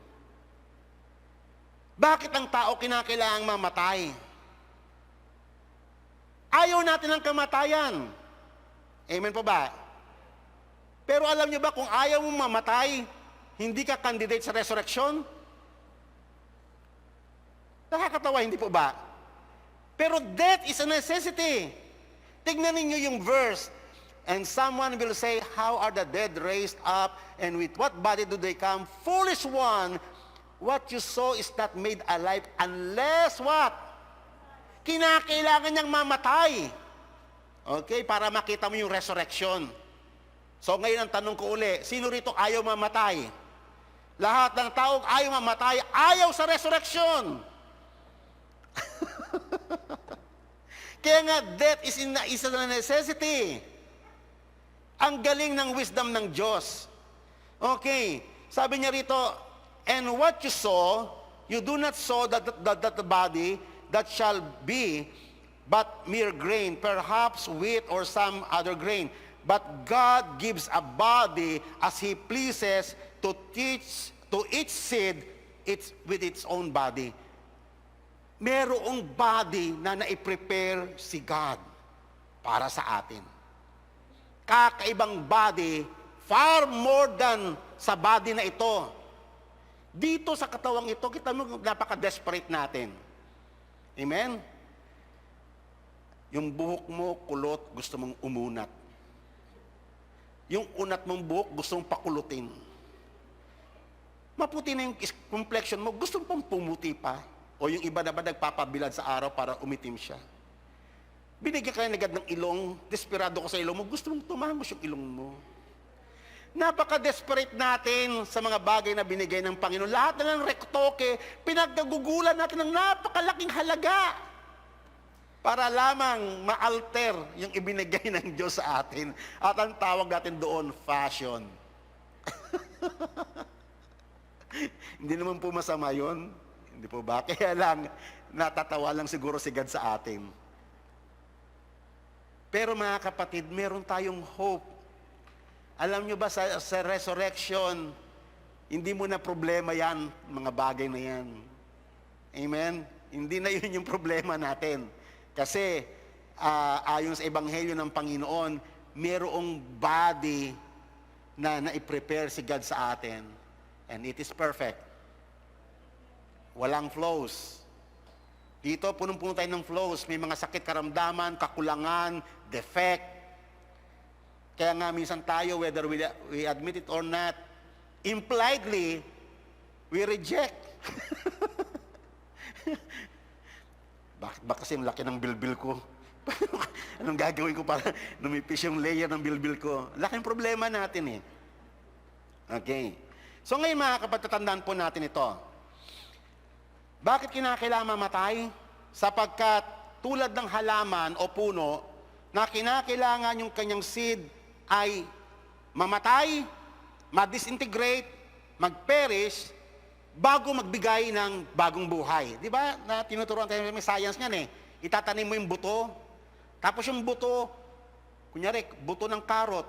Bakit ang tao kinakailangang mamatay? Ayaw natin ng kamatayan. Amen po ba? Pero alam niyo ba, kung ayaw mong mamatay, hindi ka candidate sa resurrection? Nakakatawa, hindi po ba? Pero death is a necessity. Tignan ninyo yung verse. And someone will say, how are the dead raised up? And with what body do they come? Foolish one, what you saw is not made alive unless what? Kinakailangan niyang mamatay. Okay, para makita mo yung resurrection. So ngayon ang tanong ko uli, sino rito ayaw mamatay? Lahat ng tao ayaw mamatay, ayaw sa resurrection. Kaya nga, death is a necessity. Ang galing ng wisdom ng Diyos. Okay, sabi niya rito, and what you saw, you do not sow that the body that shall be, but mere grain, perhaps wheat or some other grain. But God gives a body as He pleases to each seed with its own body. Merong body na naiprepare si God para sa atin. Kakaibang body, far more than sa body na ito. Dito sa katawang ito, kita mo, napaka-desperate natin. Amen? Yung buhok mo, kulot, gusto mong umunat. Yung unat mong buhok, gusto mong pakulutin. Maputi na yung complexion mo, gusto mong pumuti pa. O yung iba na ba nagpapabilad sa araw para umitim siya. Binigyan ka na agad ng ilong, desperado ko sa ilong mo, gusto mong tumamos yung ilong mo. Napaka-desperate natin sa mga bagay na binigay ng Panginoon. Lahat na ng rektoke, pinagkagugulan natin ng napakalaking halaga para lamang ma-alter yung ibinigay ng Diyos sa atin. At ang tawag natin doon, fashion. Hindi naman po masama yun. Hindi po ba? Kaya lang, natatawa lang siguro si God sa atin. Pero mga kapatid, meron tayong hope. Alam nyo ba sa resurrection, hindi mo na problema yan, mga bagay na yan. Amen? Hindi na yun yung problema natin. Kasi ayon sa Ebanghelyo ng Panginoon, merong body na naiprepare si God sa atin. And it is perfect. Walang flaws. Dito, punong-puno tayo ng flaws. May mga sakit, karamdaman, kakulangan, defect. Kaya nga minsan tayo, whether we admit it or not, impliedly, we reject. Bakit kasi laki ng bilbil ko? Anong gagawin ko para lumipis yung layer ng bilbil ko? Laking problema natin eh. Okay. So ngayon mga kapatid, tatandaan po natin ito. Bakit kinakailangan mamatay? Sapagkat tulad ng halaman o puno, na kinakailangan yung kanyang seed ay mamatay, ma-disintegrate, mag-perish, bago magbigay ng bagong buhay. Di ba? Na tinuturuan tayo may science niyan eh. Itatanim mo yung buto, tapos yung buto, kunyari, buto ng karot.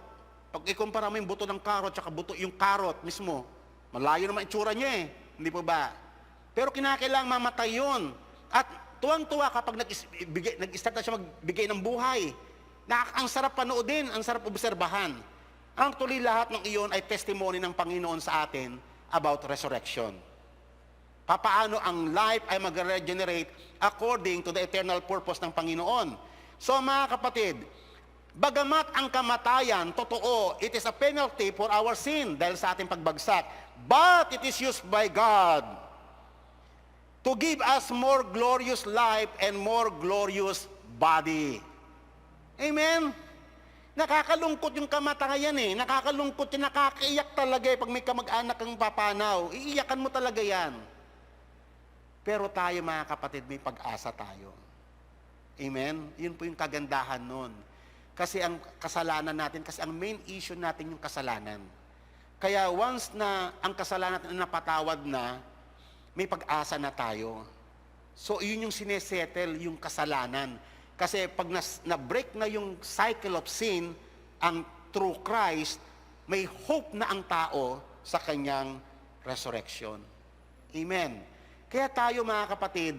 Pag ikumpara mo yung buto ng karot, tsaka buto yung karot mismo, malayo naman itsura niya eh. Hindi po ba? Pero kinakailangan mamatay yun. At tuwang-tuwa kapag nag-start na siya magbigay ng buhay. Ang sarap panoodin, ang sarap obserbahan. Ang tuloy lahat ng iyon ay testimony ng Panginoon sa atin about resurrection. Papaano ang life ay mag-regenerate according to the eternal purpose ng Panginoon. So mga kapatid, bagamat ang kamatayan, totoo, it is a penalty for our sin dahil sa ating pagbagsak. But it is used by God to give us more glorious life and more glorious body. Amen? Nakakalungkot yung kamatayan eh. Nakakalungkot yung nakakaiyak talaga eh. Pag may kamag-anak kang papanaw, iiyakan mo talaga yan. Pero tayo mga kapatid, may pag-asa tayo. Amen? Yun po yung kagandahan nun. Kasi ang kasalanan natin, kasi ang main issue natin yung kasalanan. Kaya once na ang kasalanan natin napatawad na, may pag-asa na tayo. So, yun yung sinesettle, yung kasalanan. Kasi pag na-break na yung cycle of sin, ang through Christ, may hope na ang tao sa kanyang resurrection. Amen. Kaya tayo mga kapatid,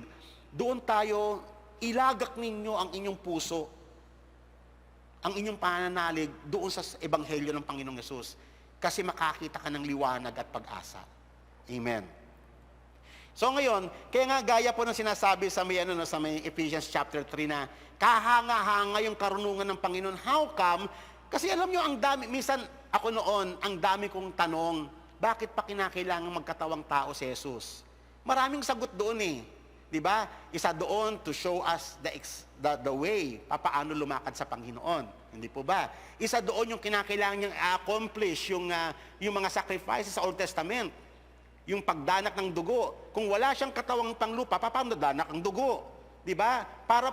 doon tayo, ilagak ninyo ang inyong puso, ang inyong pananalig doon sa Ebanghelyo ng Panginoong Yesus. Kasi makakita ka ng liwanag at pag-asa. Amen. So ngayon, kaya nga gaya po ng sinasabi sa may Ephesians chapter 3 na kahanga-hanga yung karunungan ng Panginoon. How come? Kasi alam nyo, ang dami, minsan ako noon, ang dami kong tanong, bakit pa kinakailangan magkatawang tao si Jesus? Maraming sagot doon eh. Di ba? Isa doon to show us the way, paano lumakad sa Panginoon. Hindi po ba? Isa doon yung kinakailangan niyang accomplish, yung mga sacrifices sa Old Testament. Yung pagdanak ng dugo. Kung wala siyang katawang panglupa, paano danak ang dugo? Di ba? Paano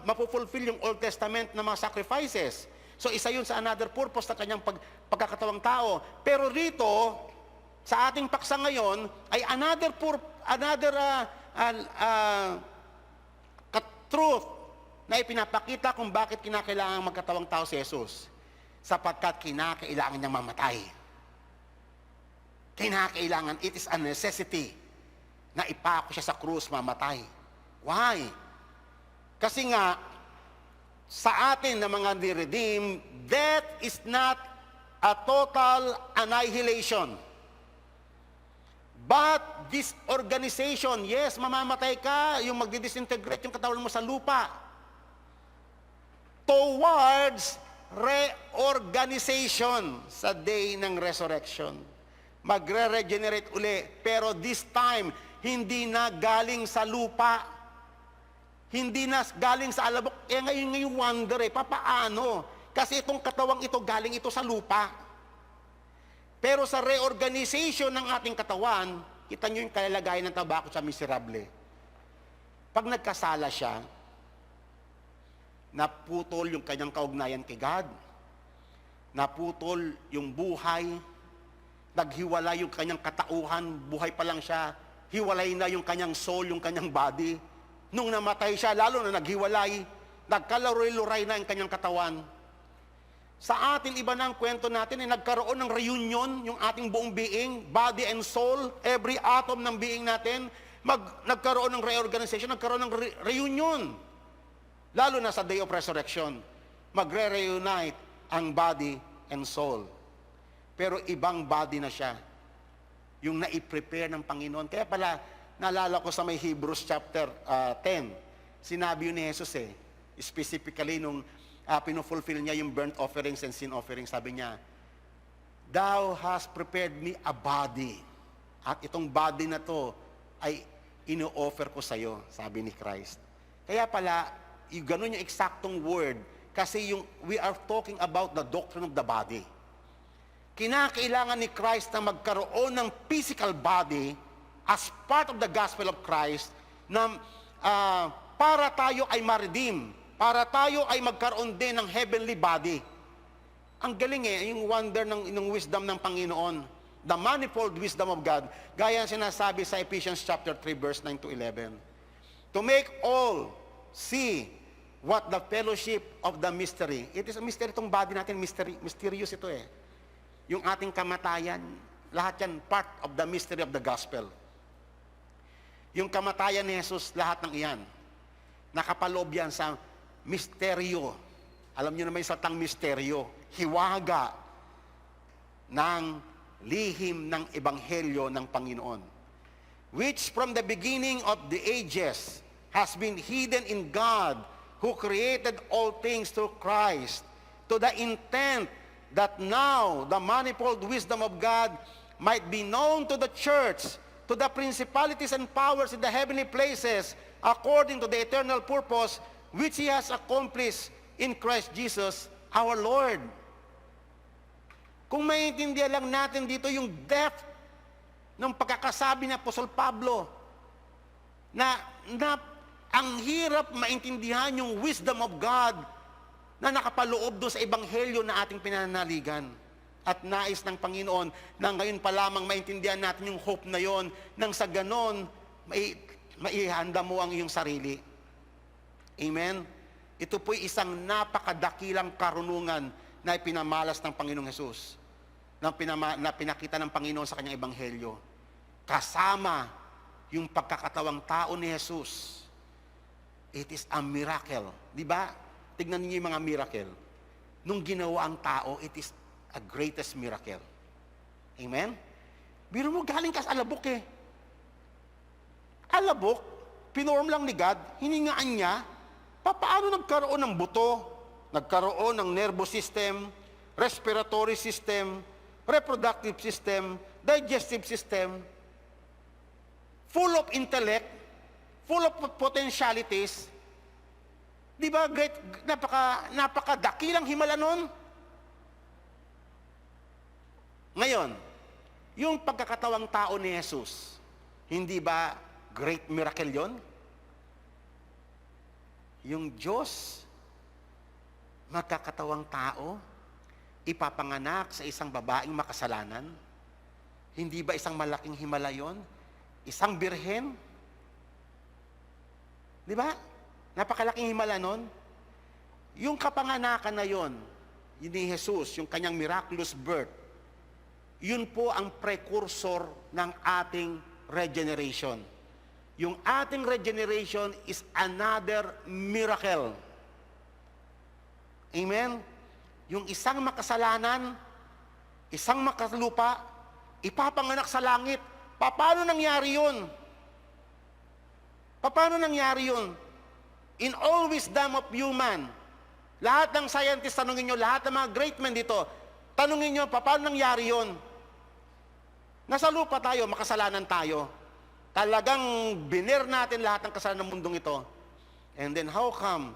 mapufulfill yung Old Testament na mga sacrifices? So isa yun sa another purpose ng kanyang pagkakatawang tao. Pero rito, sa ating paksa ngayon, ay another truth na ipinapakita kung bakit kinakailangan magkatawang tao si Jesus. Sapagkat kinakailangan niyang mamatay. Kinakailangan, it is a necessity na ipako siya sa krus, mamatay. Why? Kasi nga, sa atin na mga ni-redeem, death is not a total annihilation. But this organization, yes, mamamatay ka, yung magdi-disintegrate yung katawan mo sa lupa. Towards reorganization sa day ng resurrection. Magre-regenerate uli. Pero this time, hindi na galing sa lupa. Hindi na galing sa alabok. Ngayon wonder papaano? Kasi itong katawang ito, galing ito sa lupa. Pero sa reorganization ng ating katawan, kita nyo yung kalalagayan ng tabako sa miserable. Pag nagkasala siya, naputol yung kanyang kaugnayan kay God, naputol yung buhay, naghiwalay yung kanyang katauhan, buhay pa lang siya, hiwalay na yung kanyang soul, yung kanyang body. Nung namatay siya, lalo na naghiwalay, nagkalaroy-luray na ang kanyang katawan. Sa atin, iba na ang kwento natin, nagkaroon ng reunion, yung ating buong being, body and soul, every atom ng being natin, nagkaroon ng reorganization, nagkaroon ng reunion. Lalo na sa Day of Resurrection, magre-reunite ang body and soul. Pero ibang body na siya, yung naiprepare ng Panginoon. Kaya pala, naalala ko sa may Hebrews chapter 10, sinabi yun ni Jesus specifically nung pinufulfill niya yung burnt offerings and sin offerings, sabi niya, Thou hast prepared me a body. At itong body na to ay ino-offer ko sa iyo, sabi ni Christ. Kaya pala, yung ganun yung eksaktong word, kasi we are talking about the doctrine of the body. Kinakailangan ni Christ na magkaroon ng physical body as part of the gospel of Christ na para tayo ay ma-redeem, para tayo ay magkaroon din ng heavenly body. Ang galing yung wonder ng wisdom ng Panginoon, the manifold wisdom of God, gaya sinasabi sa Ephesians chapter 3 verse 9 to 11. To make all see what the fellowship of the mystery. It is a mystery, itong body natin, mysterious ito Yung ating kamatayan, lahat yan part of the mystery of the gospel. Yung kamatayan ni Jesus, lahat ng iyan, nakapaloob yan sa misteryo. Alam niyo naman yung satang misteryo, hiwaga ng lihim ng ebanghelyo ng Panginoon, which from the beginning of the ages has been hidden in God, who created all things through Christ, to the intent that now the manifold wisdom of God might be known to the church, to the principalities and powers in the heavenly places, according to the eternal purpose which He has accomplished in Christ Jesus our Lord. Kung maintindihan lang natin dito yung depth ng pagkakasabi ni Apostol Pablo, na ang hirap maintindihan yung wisdom of God na nakapaloob doon sa ebanghelyo na ating pinananaligan. At nais ng Panginoon na ngayon pa lamang maintindihan natin yung hope na yon, nang sa ganon, maihanda mo ang iyong sarili. Amen? Ito po'y isang napakadakilang karunungan na ipinamalas ng Panginoong Hesus, na pinakita ng Panginoon sa kanyang ebanghelyo. Kasama yung pagkakatawang tao ni Jesus. It is a miracle. Di ba? Tignan niyo yung mga miracle. Nung ginawa ang tao, it is a greatest miracle. Amen? Biro mo, galing ka sa alabok Alabok, pinorm lang ni God, hiningaan niya, paano nagkaroon ng buto, nagkaroon ng nervous system, respiratory system, reproductive system, digestive system, full of intellect, full of potentialities. Di ba, great, napakadakilang himala nun? Ngayon, yung pagkakatawang tao ni Jesus, hindi ba great miracle yon? Yung Diyos, magkakatawang tao, ipapanganak sa isang babaeng makasalanan, hindi ba isang malaking himala yon? Isang birhen? Di ba? Napakalaking himala nun. Yung kapanganakan na yon, yun ni Jesus, yung kanyang miraculous birth, yun po ang precursor ng ating regeneration. Yung ating regeneration is another miracle. Amen? Yung isang makasalanan, isang makalupa, ipapanganak sa langit. Paano nangyari yun? Paano nangyari yun? In all wisdom of human, lahat ng scientists, tanungin nyo, lahat ng mga great men dito, tanungin nyo, paano nangyari yun? Nasa lupa tayo, makasalanan tayo. Talagang biner natin lahat ng kasalanan ng mundong ito. And then how come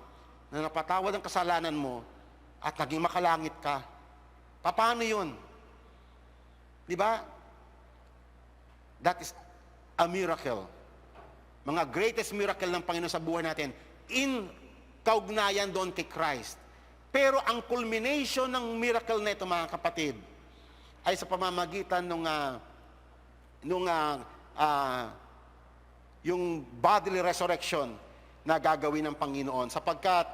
na napatawad ang kasalanan mo at naging makalangit ka? Paano yun? Di ba? That is a miracle. Mga greatest miracle ng Panginoon sa buhay natin in kaugnayan doon kay Christ. Pero ang culmination ng miracle na ito, mga kapatid, ay sa pamamagitan yung bodily resurrection na gagawin ng Panginoon. Sapagkat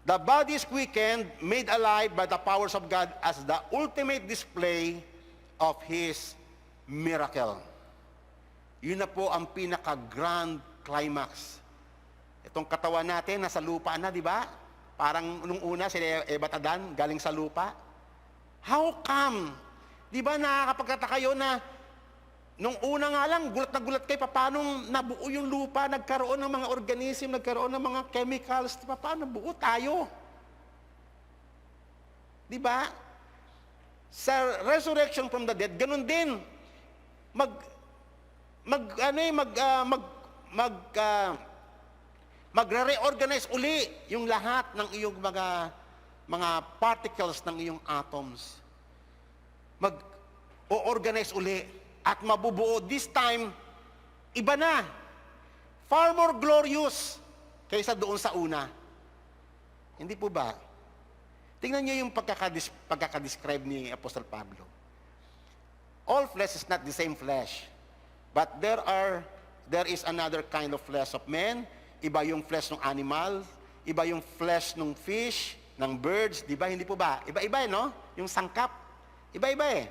The body is quickened, made alive by the powers of God as the ultimate display of His miracle. Yun na po ang pinaka-grand climax. Itong katawan natin, nasa lupa na, di ba? Parang nung una, si Eva Tadan, galing sa lupa. How come? Di ba nakakapagkataka kayo na nung una nga lang, gulat na gulat kayo, paano nabuo yung lupa, nagkaroon ng mga organism, nagkaroon ng mga chemicals, paano nabuo tayo? Di ba? Sa resurrection from the dead, ganun din. Magre-reorganize uli yung lahat ng iyong mga particles ng iyong atoms. Mag-organize uli at mabubuo. This time, iba na. Far more glorious kaysa doon sa una. Hindi po ba? Tingnan niyo yung pagkakadescribe ni Apostle Pablo. All flesh is not the same flesh. But there is another kind of flesh of men. Iba yung flesh ng animal, iba yung flesh ng fish, ng birds, di ba? Hindi po ba? Iba-iba, no? Yung sangkap, iba-iba eh.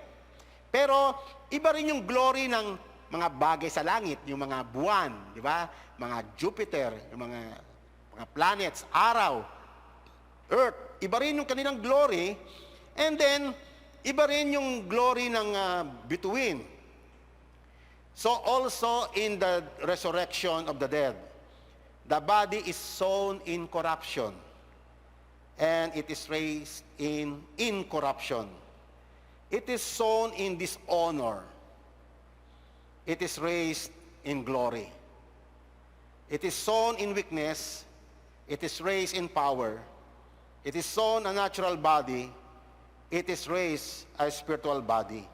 Pero, iba rin yung glory ng mga bagay sa langit, yung mga buwan, di ba? Mga Jupiter, yung mga planets, araw, earth. Iba rin yung kanilang glory. And then, iba rin yung glory ng bituin. So, also in the resurrection of the dead, the body is sown in corruption, and it is raised in incorruption. It is sown in dishonor. It is raised in glory. It is sown in weakness. It is raised in power. It is sown a natural body. It is raised a spiritual body.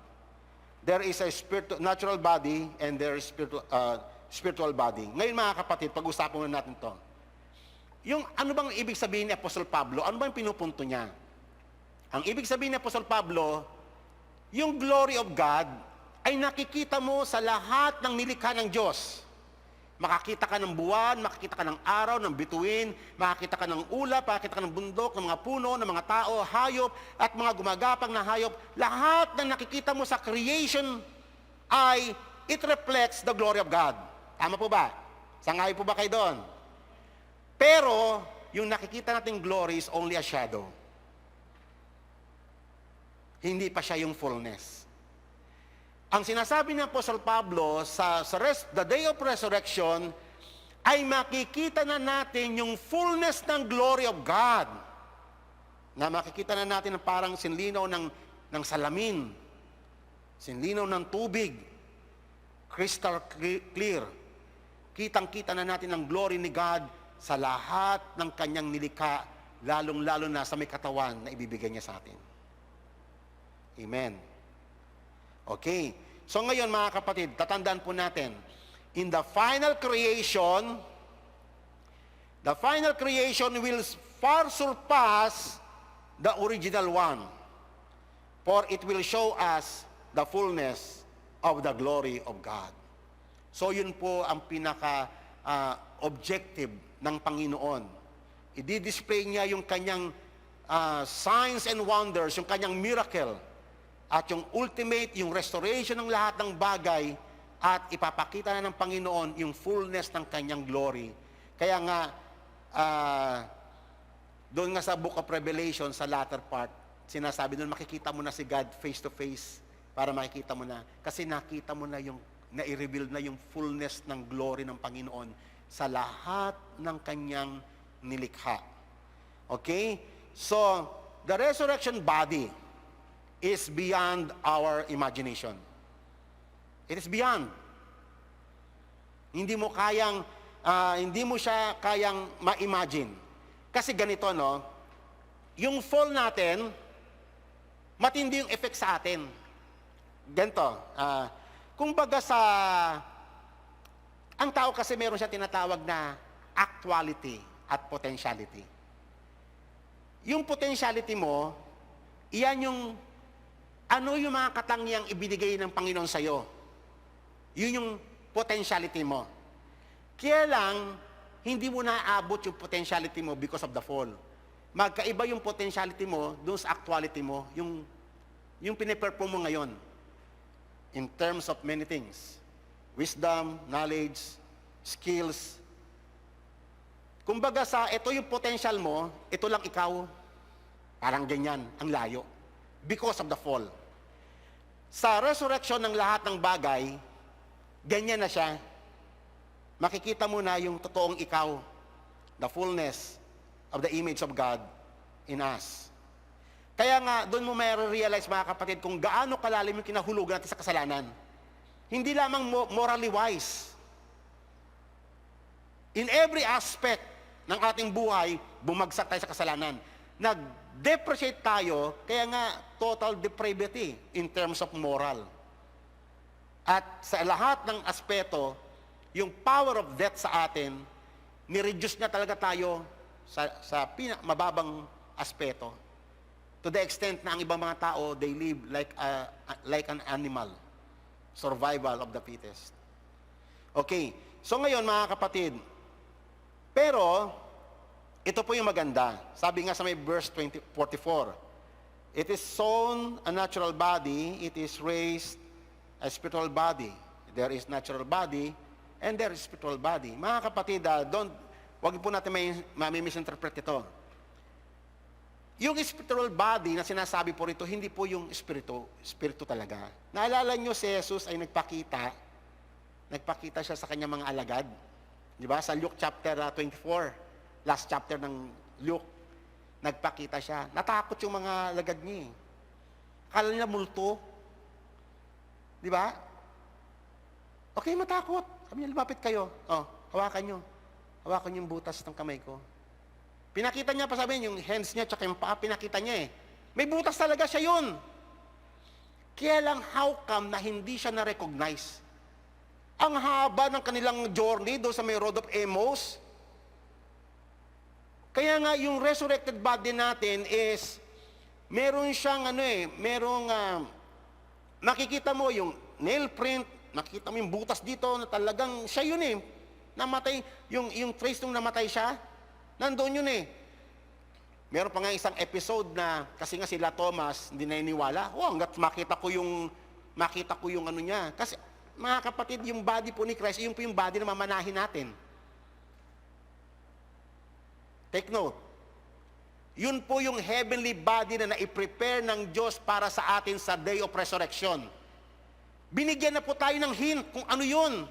There is a natural body and there is spiritual body. Ngayon mga kapatid, pag-usapan na natin to. Yung ano bang ibig sabihin ni Apostol Pablo? Ano bang pinupunto niya? Ang ibig sabihin ni Apostol Pablo, yung glory of God ay nakikita mo sa lahat ng nilikha ng Diyos. Makakita ka ng buwan, makakita ka ng araw, ng bituin, makakita ka ng ulap, makakita ka ng bundok, ng mga puno, ng mga tao, hayop, at mga gumagapang na hayop. Lahat ng nakikita mo sa creation ay it reflects the glory of God. Tama po ba? Sangayon po ba kayo doon? Pero, yung nakikita nating glory is only a shadow. Hindi pa siya yung fullness. Ang sinasabi ni Apostle Pablo the day of resurrection, ay makikita na natin yung fullness ng glory of God. Na makikita na natin na parang sinlinaw ng salamin, sinlinaw ng tubig, crystal clear. Kitang-kita na natin ang glory ni God sa lahat ng kanyang nilikha, lalong-lalo na sa may katawan na ibibigay niya sa atin. Amen. Okay. So ngayon mga kapatid, tatandaan po natin, in the final creation will far surpass the original one. For it will show us the fullness of the glory of God. So yun po ang pinaka-objective ng Panginoon. I-display niya yung kanyang signs and wonders, yung kanyang miracle, at yung ultimate, yung restoration ng lahat ng bagay, at ipapakita na ng Panginoon yung fullness ng kanyang glory. Kaya nga, doon nga sa Book of Revelation, sa latter part, sinasabi doon, makikita mo na si God face to face, para makikita mo na, kasi nakita mo na yung, na-reveal na yung fullness ng glory ng Panginoon sa lahat ng kanyang nilikha. Okay? So, the resurrection body is beyond our imagination. It is beyond. Hindi mo siya kayang ma-imagine. Kasi ganito, no? Yung fall natin, matindi yung effect sa atin. Ganito, kumbaga ang tao kasi meron siya tinatawag na actuality at potentiality. Yung potentiality mo, iyan yung ano yung mga katangiang ibinigay ng Panginoon sa'yo. Yun yung potentiality mo. Kaya lang, hindi mo naaabot yung potentiality mo because of the fall. magkaiba yung potentiality mo doon sa actuality mo, yung piniperform mo ngayon. In terms of many things. Wisdom, knowledge, skills. Kumbaga ito yung potential mo, ito lang ikaw. Parang ganyan, ang layo. Because of the fall. Sa resurrection ng lahat ng bagay, ganyan na siya. Makikita mo na yung totoong ikaw. The fullness of the image of God in us. Kaya nga, doon mo may realize mga kapatid kung gaano kalalim yung kinahulugan natin sa kasalanan. Hindi lamang morally wise. In every aspect ng ating buhay, bumagsak tayo sa kasalanan. Nag-depreciate tayo, kaya nga total depravity in terms of moral. At sa lahat ng aspeto, yung power of death sa atin, ni-reduce na talaga tayo sa mababang aspeto. To the extent na ang ibang mga tao, they live like an animal. Survival of the fittest. Okay, so ngayon mga kapatid, pero, ito po yung maganda. Sabi nga sa may verse 44, it is sown a natural body, it is raised a spiritual body. There is natural body, and there is spiritual body. Mga kapatid, wag po natin may misinterpret ito. Yung spiritual body na sinasabi po rito, hindi po yung spirito talaga. Naalala nyo si Jesus ay nagpakita siya sa kanyang mga alagad. Di ba? Sa Luke chapter 24, last chapter ng Luke, nagpakita siya. Natakot yung mga alagad niya. Akala nila multo. Di ba? Okay, matakot. Sabi niya, lumapit kayo. Hawakan nyo. Hawakan yung butas ng kamay ko. Pinakita niya pa, sabi niya, yung hands niya tsaka yung paa, pinakita niya eh. May butas talaga siya yun. Kaya lang, how come na hindi siya na-recognize? Ang haba ng kanilang journey doon sa may Road of Emmaus. Kaya nga, yung resurrected body natin is, meron siyang makikita mo yung nail print, makikita mo yung butas dito na talagang siya yun eh. Namatay, yung trace nung namatay siya, nandoon yun eh. Meron pa nga isang episode na, kasi nga sila Thomas, hindi naniniwala. Hanggat makita ko yung ano niya. Kasi, mga kapatid, yung body po ni Christ, yung po yung body na mamanahin natin. Take note. Yun po yung heavenly body na naiprepare ng Diyos para sa atin sa day of resurrection. Binigyan na po tayo ng hint kung ano yun.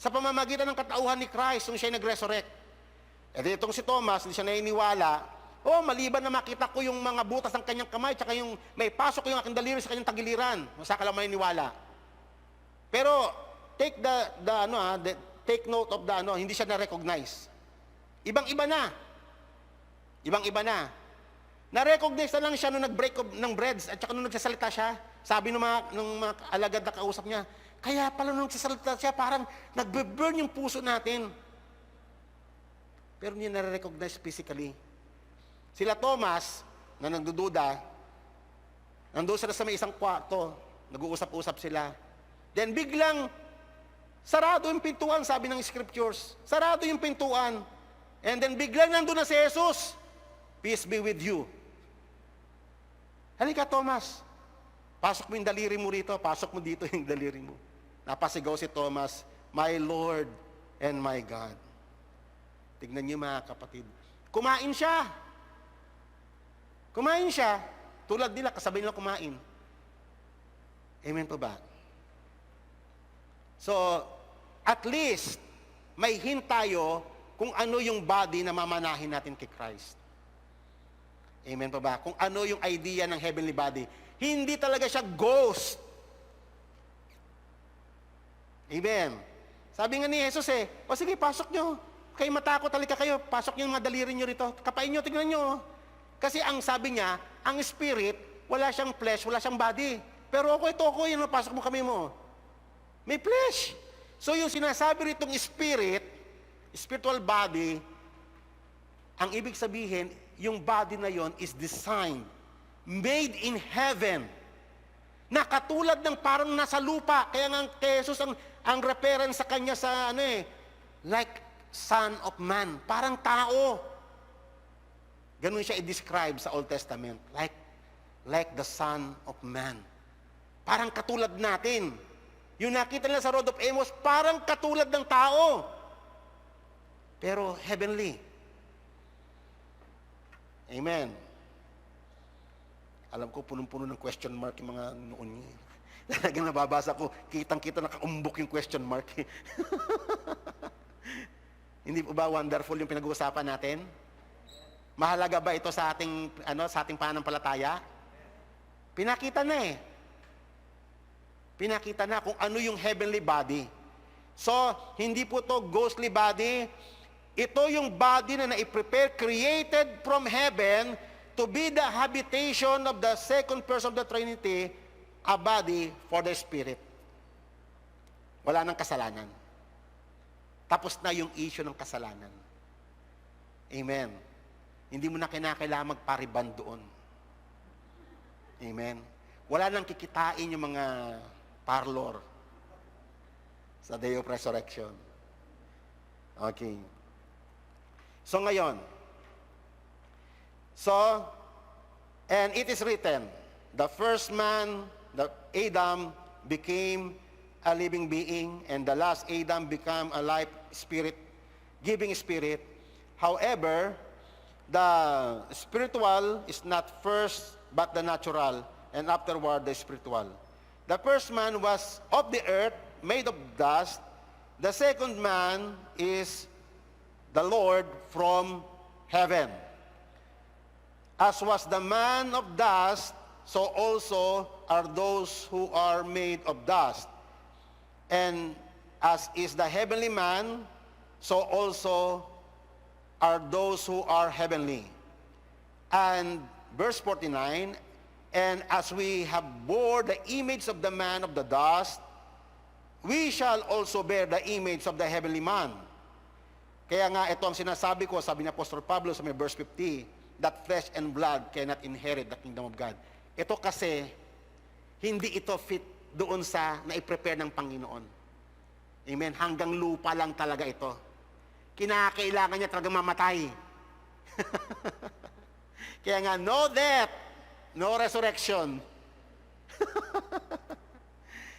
Sa pamamagitan ng katauhan ni Christ nung siya nag-resurrect. At itong si Thomas, hindi siya naniniwala, maliban na makita ko yung mga butas ng kanyang kamay, tsaka yung may pasok ko yung aking daliri sa kanyang tagiliran, saka lang maniniwala. Pero, take take note of hindi siya na-recognize. Ibang-iba na. Ibang-iba na. Na-recognize na lang siya nung nag-break ng breads, at saka nung nagsasalita siya, sabi ng mga alagad na kausap niya, kaya pala nung nagsasalita siya, parang nagbe-burn yung puso natin. Pero hindi na-recognize physically. Sila Thomas, na nagdududa, nandoon sila sa may isang kwarto, nag-uusap-usap sila. Then biglang, sarado yung pintuan, sabi ng scriptures. Sarado yung pintuan. And then biglang nandoon na si Jesus. Peace be with you. Halika Thomas, pasok mo yung daliri mo rito, pasok mo dito yung daliri mo. Napasigaw si Thomas, my Lord and my God. Tignan niyo mga kapatid. Kumain siya. Kumain siya. Tulad nila, kasabay nila kumain. Amen po ba? So, at least, may hint tayo kung ano yung body na mamanahin natin kay Christ. Amen po ba? Kung ano yung idea ng heavenly body. Hindi talaga siya ghost. Amen. Sabi nga ni Jesus sige, pasok nyo. Kayo matakot, halika kayo, pasok yung mga daliri nyo rito. Kapain nyo, tignan nyo. Kasi ang sabi niya, ang spirit, wala siyang flesh, wala siyang body. Pero ako, yan, pasok mo kami mo. May flesh. So yung sinasabi ritong spirit, spiritual body, ang ibig sabihin, yung body na yon is designed, made in heaven. Na katulad ng parang nasa lupa. Kaya nga kay Jesus, ang reference sa kanya sa like Son of Man, parang tao. Ganun siya i-describe sa Old Testament. Like the Son of Man. Parang katulad natin. Yung nakita nila sa Road of Amos, parang katulad ng tao. Pero heavenly. Amen. Alam ko, punong-puno ng question mark yung mga noon niya. Talagang nababasa ko, kitang-kita nakaumbok yung question mark. Hindi po ba wonderful yung pinag-uusapan natin? Mahalaga ba ito sa ating pananampalataya? Pinakita na eh. Pinakita na kung ano yung heavenly body. So, hindi po to ghostly body. Ito yung body na naiprepare, created from heaven to be the habitation of the second person of the Trinity, a body for the Spirit. Wala nang kasalanan. Tapos na yung issue ng kasalanan. Amen. Hindi mo na kinakailangan magpariban doon. Amen. Wala nang kikitain yung mga parlor sa Day of Resurrection. Okay. So ngayon, and it is written, the first man, Adam, became a living being, and the last Adam became a life spirit, giving spirit. However, the spiritual is not first, but the natural, and afterward the spiritual. The first man was of the earth, made of dust. The second man is the Lord from heaven. As was the man of dust, so also are those who are made of dust. And as is the heavenly man, so also are those who are heavenly. And verse 49, and as we have bore the image of the man of the dust, we shall also bear the image of the heavenly man. Kaya nga ito ang sinasabi ko, sabi ni Apostol Pablo sa may verse 50, that flesh and blood cannot inherit the kingdom of God. Ito kasi, hindi ito fit doon sa naiprepare ng Panginoon. Amen? Hanggang lupa lang talaga ito. Kinakailangan niya talagang mamatay. Kaya nga, no death, no resurrection.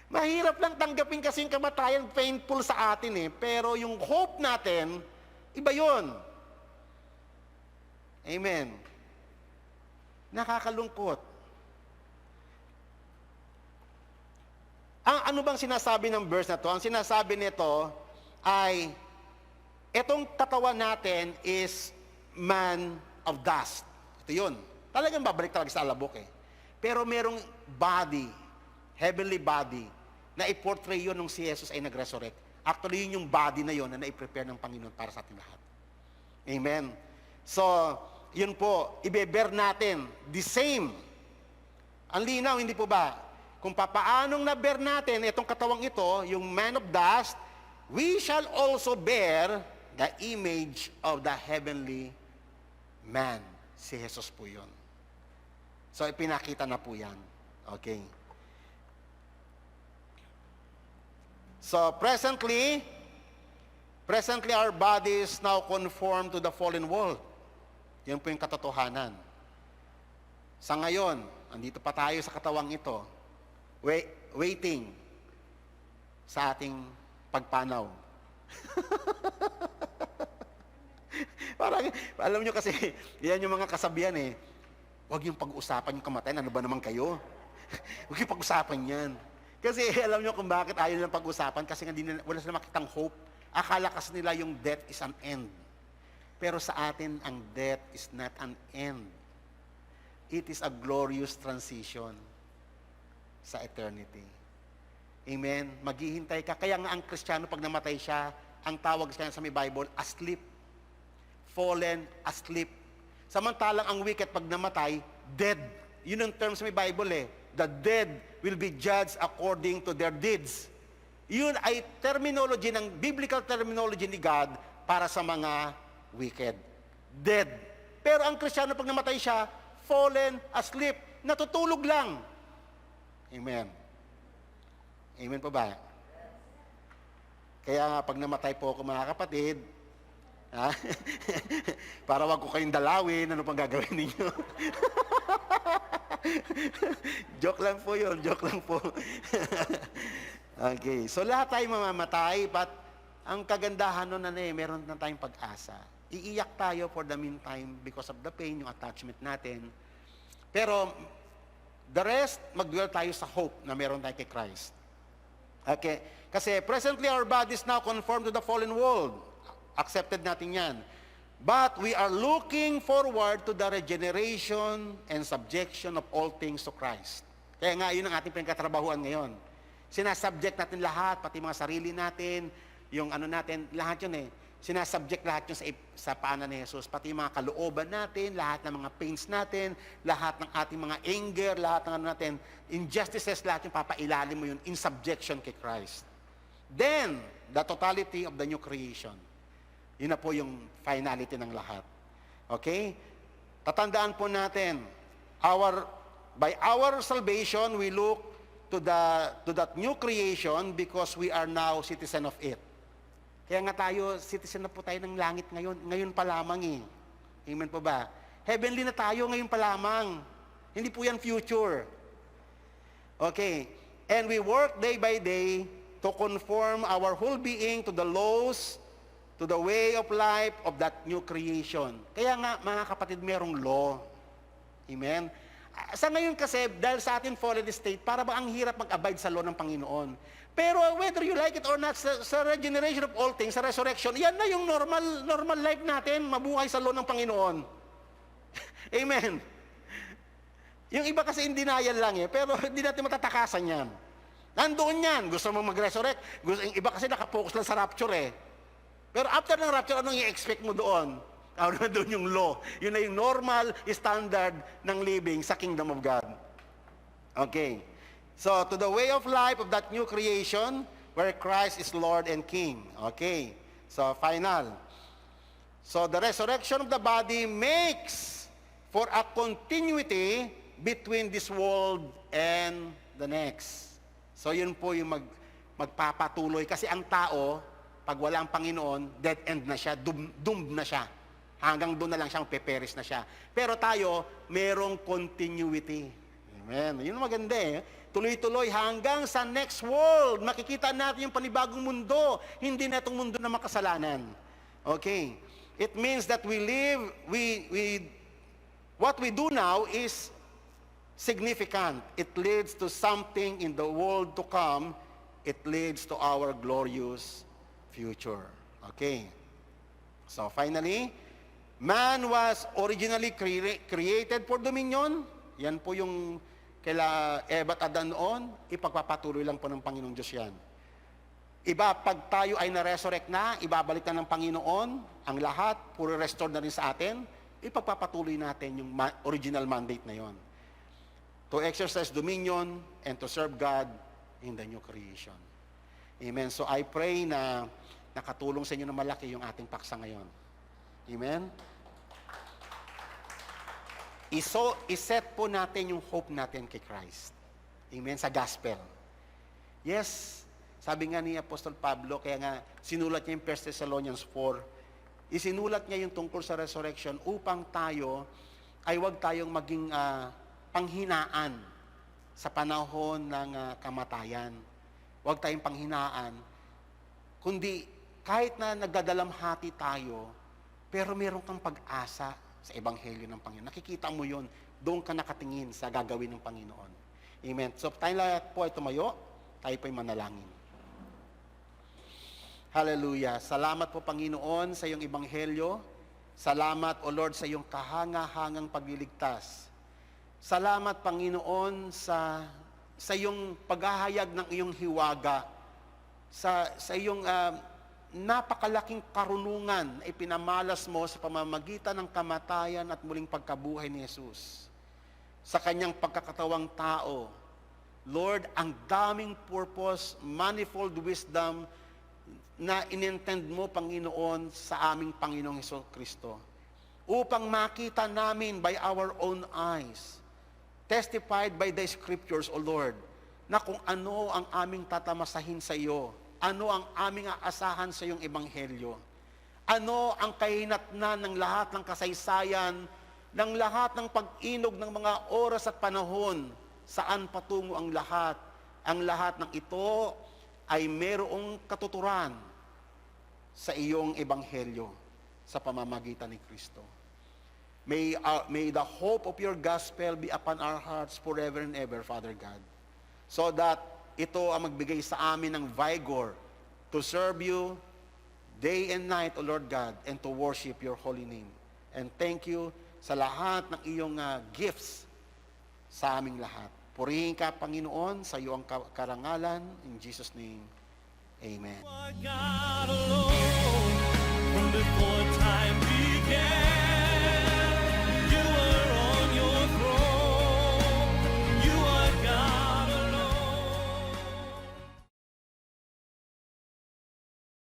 Mahirap lang tanggapin kasi yung kamatayan, painful sa atin eh. Pero yung hope natin, iba yun. Amen. Nakakalungkot. Ano bang sinasabi ng verse na to? Ang sinasabi nito ay, etong katawan natin is man of dust. Ito yun. Talagang babalik talaga sa alabok eh. Pero merong body, heavenly body, na i-portray yun nung si Jesus ay nag-resurrect. Actually, yun yung body na yun na nai-prepare ng Panginoon para sa ating lahat. Amen. So, yun po, ibeber natin the same. Ang linaw, hindi po ba? Kung papaanong na-bear natin itong katawang ito, yung man of dust, we shall also bear the image of the heavenly man. Si Jesus po yun. So, ipinakita na po yan. Okay. So, presently our body is now conformed to the fallen world. Yan po yung katotohanan. Sa ngayon, andito pa tayo sa katawang ito, waiting sa ating pagpanaw. Parang, alam nyo kasi, yan yung mga kasabihan eh. Huwag yung pag-usapan yung kamatayan, ano ba naman kayo? Huwag yung pag-usapan yan. Kasi alam nyo kung bakit ayaw nilang pag-usapan, kasi nga wala silang makitang hope. Akala kasi nila yung death is an end. Pero sa atin, ang death is not an end. It is a glorious transition sa eternity. Amen? Maghihintay ka. Kaya nga ang Kristiyano, pag namatay siya, ang tawag siya sa may Bible, asleep. Fallen, asleep. Samantalang ang wicked, pag namatay, dead. Yun ang term sa may Bible eh. The dead will be judged according to their deeds. Yun ay terminology ng biblical terminology ni God para sa mga wicked. Dead. Pero ang Kristiyano, pag namatay siya, fallen, asleep, natutulog lang. Amen. Amen po ba? Kaya nga, pag namatay po ako mga kapatid, Ha? Para wag ko kayong dalawin, ano pang gagawin ninyo? Joke lang po yun, joke lang po. Okay, so lahat tayo mamamatay, but ang kagandahan nun meron na tayong pag-asa. Iiyak tayo for the meantime because of the pain, yung attachment natin. Pero the rest, mag-dwell tayo sa hope na meron tayo kay Christ. Okay, kasi presently our body is now conformed to the fallen world. Accepted natin yan. But we are looking forward to the regeneration and subjection of all things to Christ. Kaya nga, yun ang ating pinagkatrabahuan ngayon. Sinasubject natin lahat, pati mga sarili natin, yung ano natin, lahat yun Sinasubject lahat yun sa paanan ni Jesus. Pati yung mga kalooban natin, lahat ng mga pains natin, lahat ng ating mga anger, lahat ng ano natin, injustices, lahat yung papailalim mo yun in subjection kay Christ. Then, the totality of the new creation. Yun na po yung finality ng lahat. Okay? Tatandaan po natin, by our salvation, we look to that new creation because we are now citizen of it. Kaya nga tayo, citizen na po tayo ng langit ngayon pa lamang Amen po ba? Heavenly na tayo ngayon pa lamang. Hindi po yan future. Okay. And we work day by day to conform our whole being to the laws, to the way of life of that new creation. Kaya nga, mga kapatid, merong law. Amen? Sa ngayon kasi, dahil sa ating fallen state, para ba ang hirap mag-abide sa law ng Panginoon? Pero whether you like it or not, sa regeneration of all things, sa resurrection, yan na yung normal life natin, mabuhay sa law ng Panginoon. Amen? Yung iba kasi in denial lang pero hindi natin matatakasan yan. Nandoon yan, gusto mo mag-resurrect. Yung iba kasi nakapokus lang sa rapture Pero after ng rapture, anong i-expect mo doon? Doon yung law. Yun na yung normal standard ng living sa kingdom of God. Okay. So, to the way of life of that new creation, where Christ is Lord and King. Okay. So, final. So, the resurrection of the body makes for a continuity between this world and the next. So, yun po yung magpapatuloy. Kasi ang tao, pag wala ang Panginoon, dead end na siya, doomed na siya. Hanggang doon na lang siyang peperis na siya. Pero tayo, merong continuity. Amen. Yun maganda Tuloy-tuloy hanggang sa next world. Makikita natin yung panibagong mundo. Hindi na itong mundo na makasalanan. Okay. It means that what we do now is significant. It leads to something in the world to come. It leads to our glorious future. Okay. So finally, man was originally created for dominion. Yan po yung kaila Eva at Adan noon, ipagpapatuloy lang po ng Panginoong Diyos yan. Iba, pag tayo ay na-resurrect na, ibabalik na ng Panginoon, ang lahat, puro restore na rin sa atin, ipagpapatuloy natin yung original mandate na yon. To exercise dominion and to serve God in the new creation. Amen. So I pray na nakatulong sa inyo na malaki yung ating paksa ngayon. Amen. Iset po natin yung hope natin kay Christ. Amen. Sa gospel. Yes, sabi nga ni Apostol Pablo, kaya nga sinulat niya yung 1 Thessalonians 4, isinulat niya yung tungkol sa resurrection upang tayo ay huwag tayong maging panghinaan sa panahon ng kamatayan. Huwag tayong panghinaan, kundi kahit na nagdadalamhati tayo, pero meron kang pag-asa sa Ebanghelyo ng Panginoon. Nakikita mo yon, doon ka nakatingin sa gagawin ng Panginoon. Amen. So, tayo lahat po ay tumayo, tayo po ay manalangin. Hallelujah. Salamat po, Panginoon, sa iyong Ebanghelyo. Salamat, O Lord, sa iyong kahanga-hangang pagliligtas. Salamat, Panginoon, sa iyong paghahayag ng iyong hiwaga, sa iyong napakalaking karunungan na ipinamalas mo sa pamamagitan ng kamatayan at muling pagkabuhay ni Jesus. Sa kanyang pagkakatawang tao, Lord, ang daming purpose, manifold wisdom na inintend mo, Panginoon, sa aming Panginoong Hesukristo. Upang makita namin by our own eyes, testified by the Scriptures, O Lord, na kung ano ang aming tatamasahin sa iyo, ano ang aming aasahan sa iyong Ebanghelyo. Ano ang kahinatnan ng lahat ng kasaysayan, ng lahat ng pag-inog ng mga oras at panahon, saan patungo ang lahat? Ang lahat ng ito ay merong katuturan sa iyong ebanghelyo sa pamamagitan ni Kristo. May the hope of your gospel be upon our hearts forever and ever, Father God. So that ito ang magbigay sa amin ng vigor to serve you day and night, O Lord God, and to worship your holy name. And thank you sa lahat ng iyong gifts sa aming lahat. Purihin ka, Panginoon, sa iyong karangalan. In Jesus' name, amen. God alone, from before time began.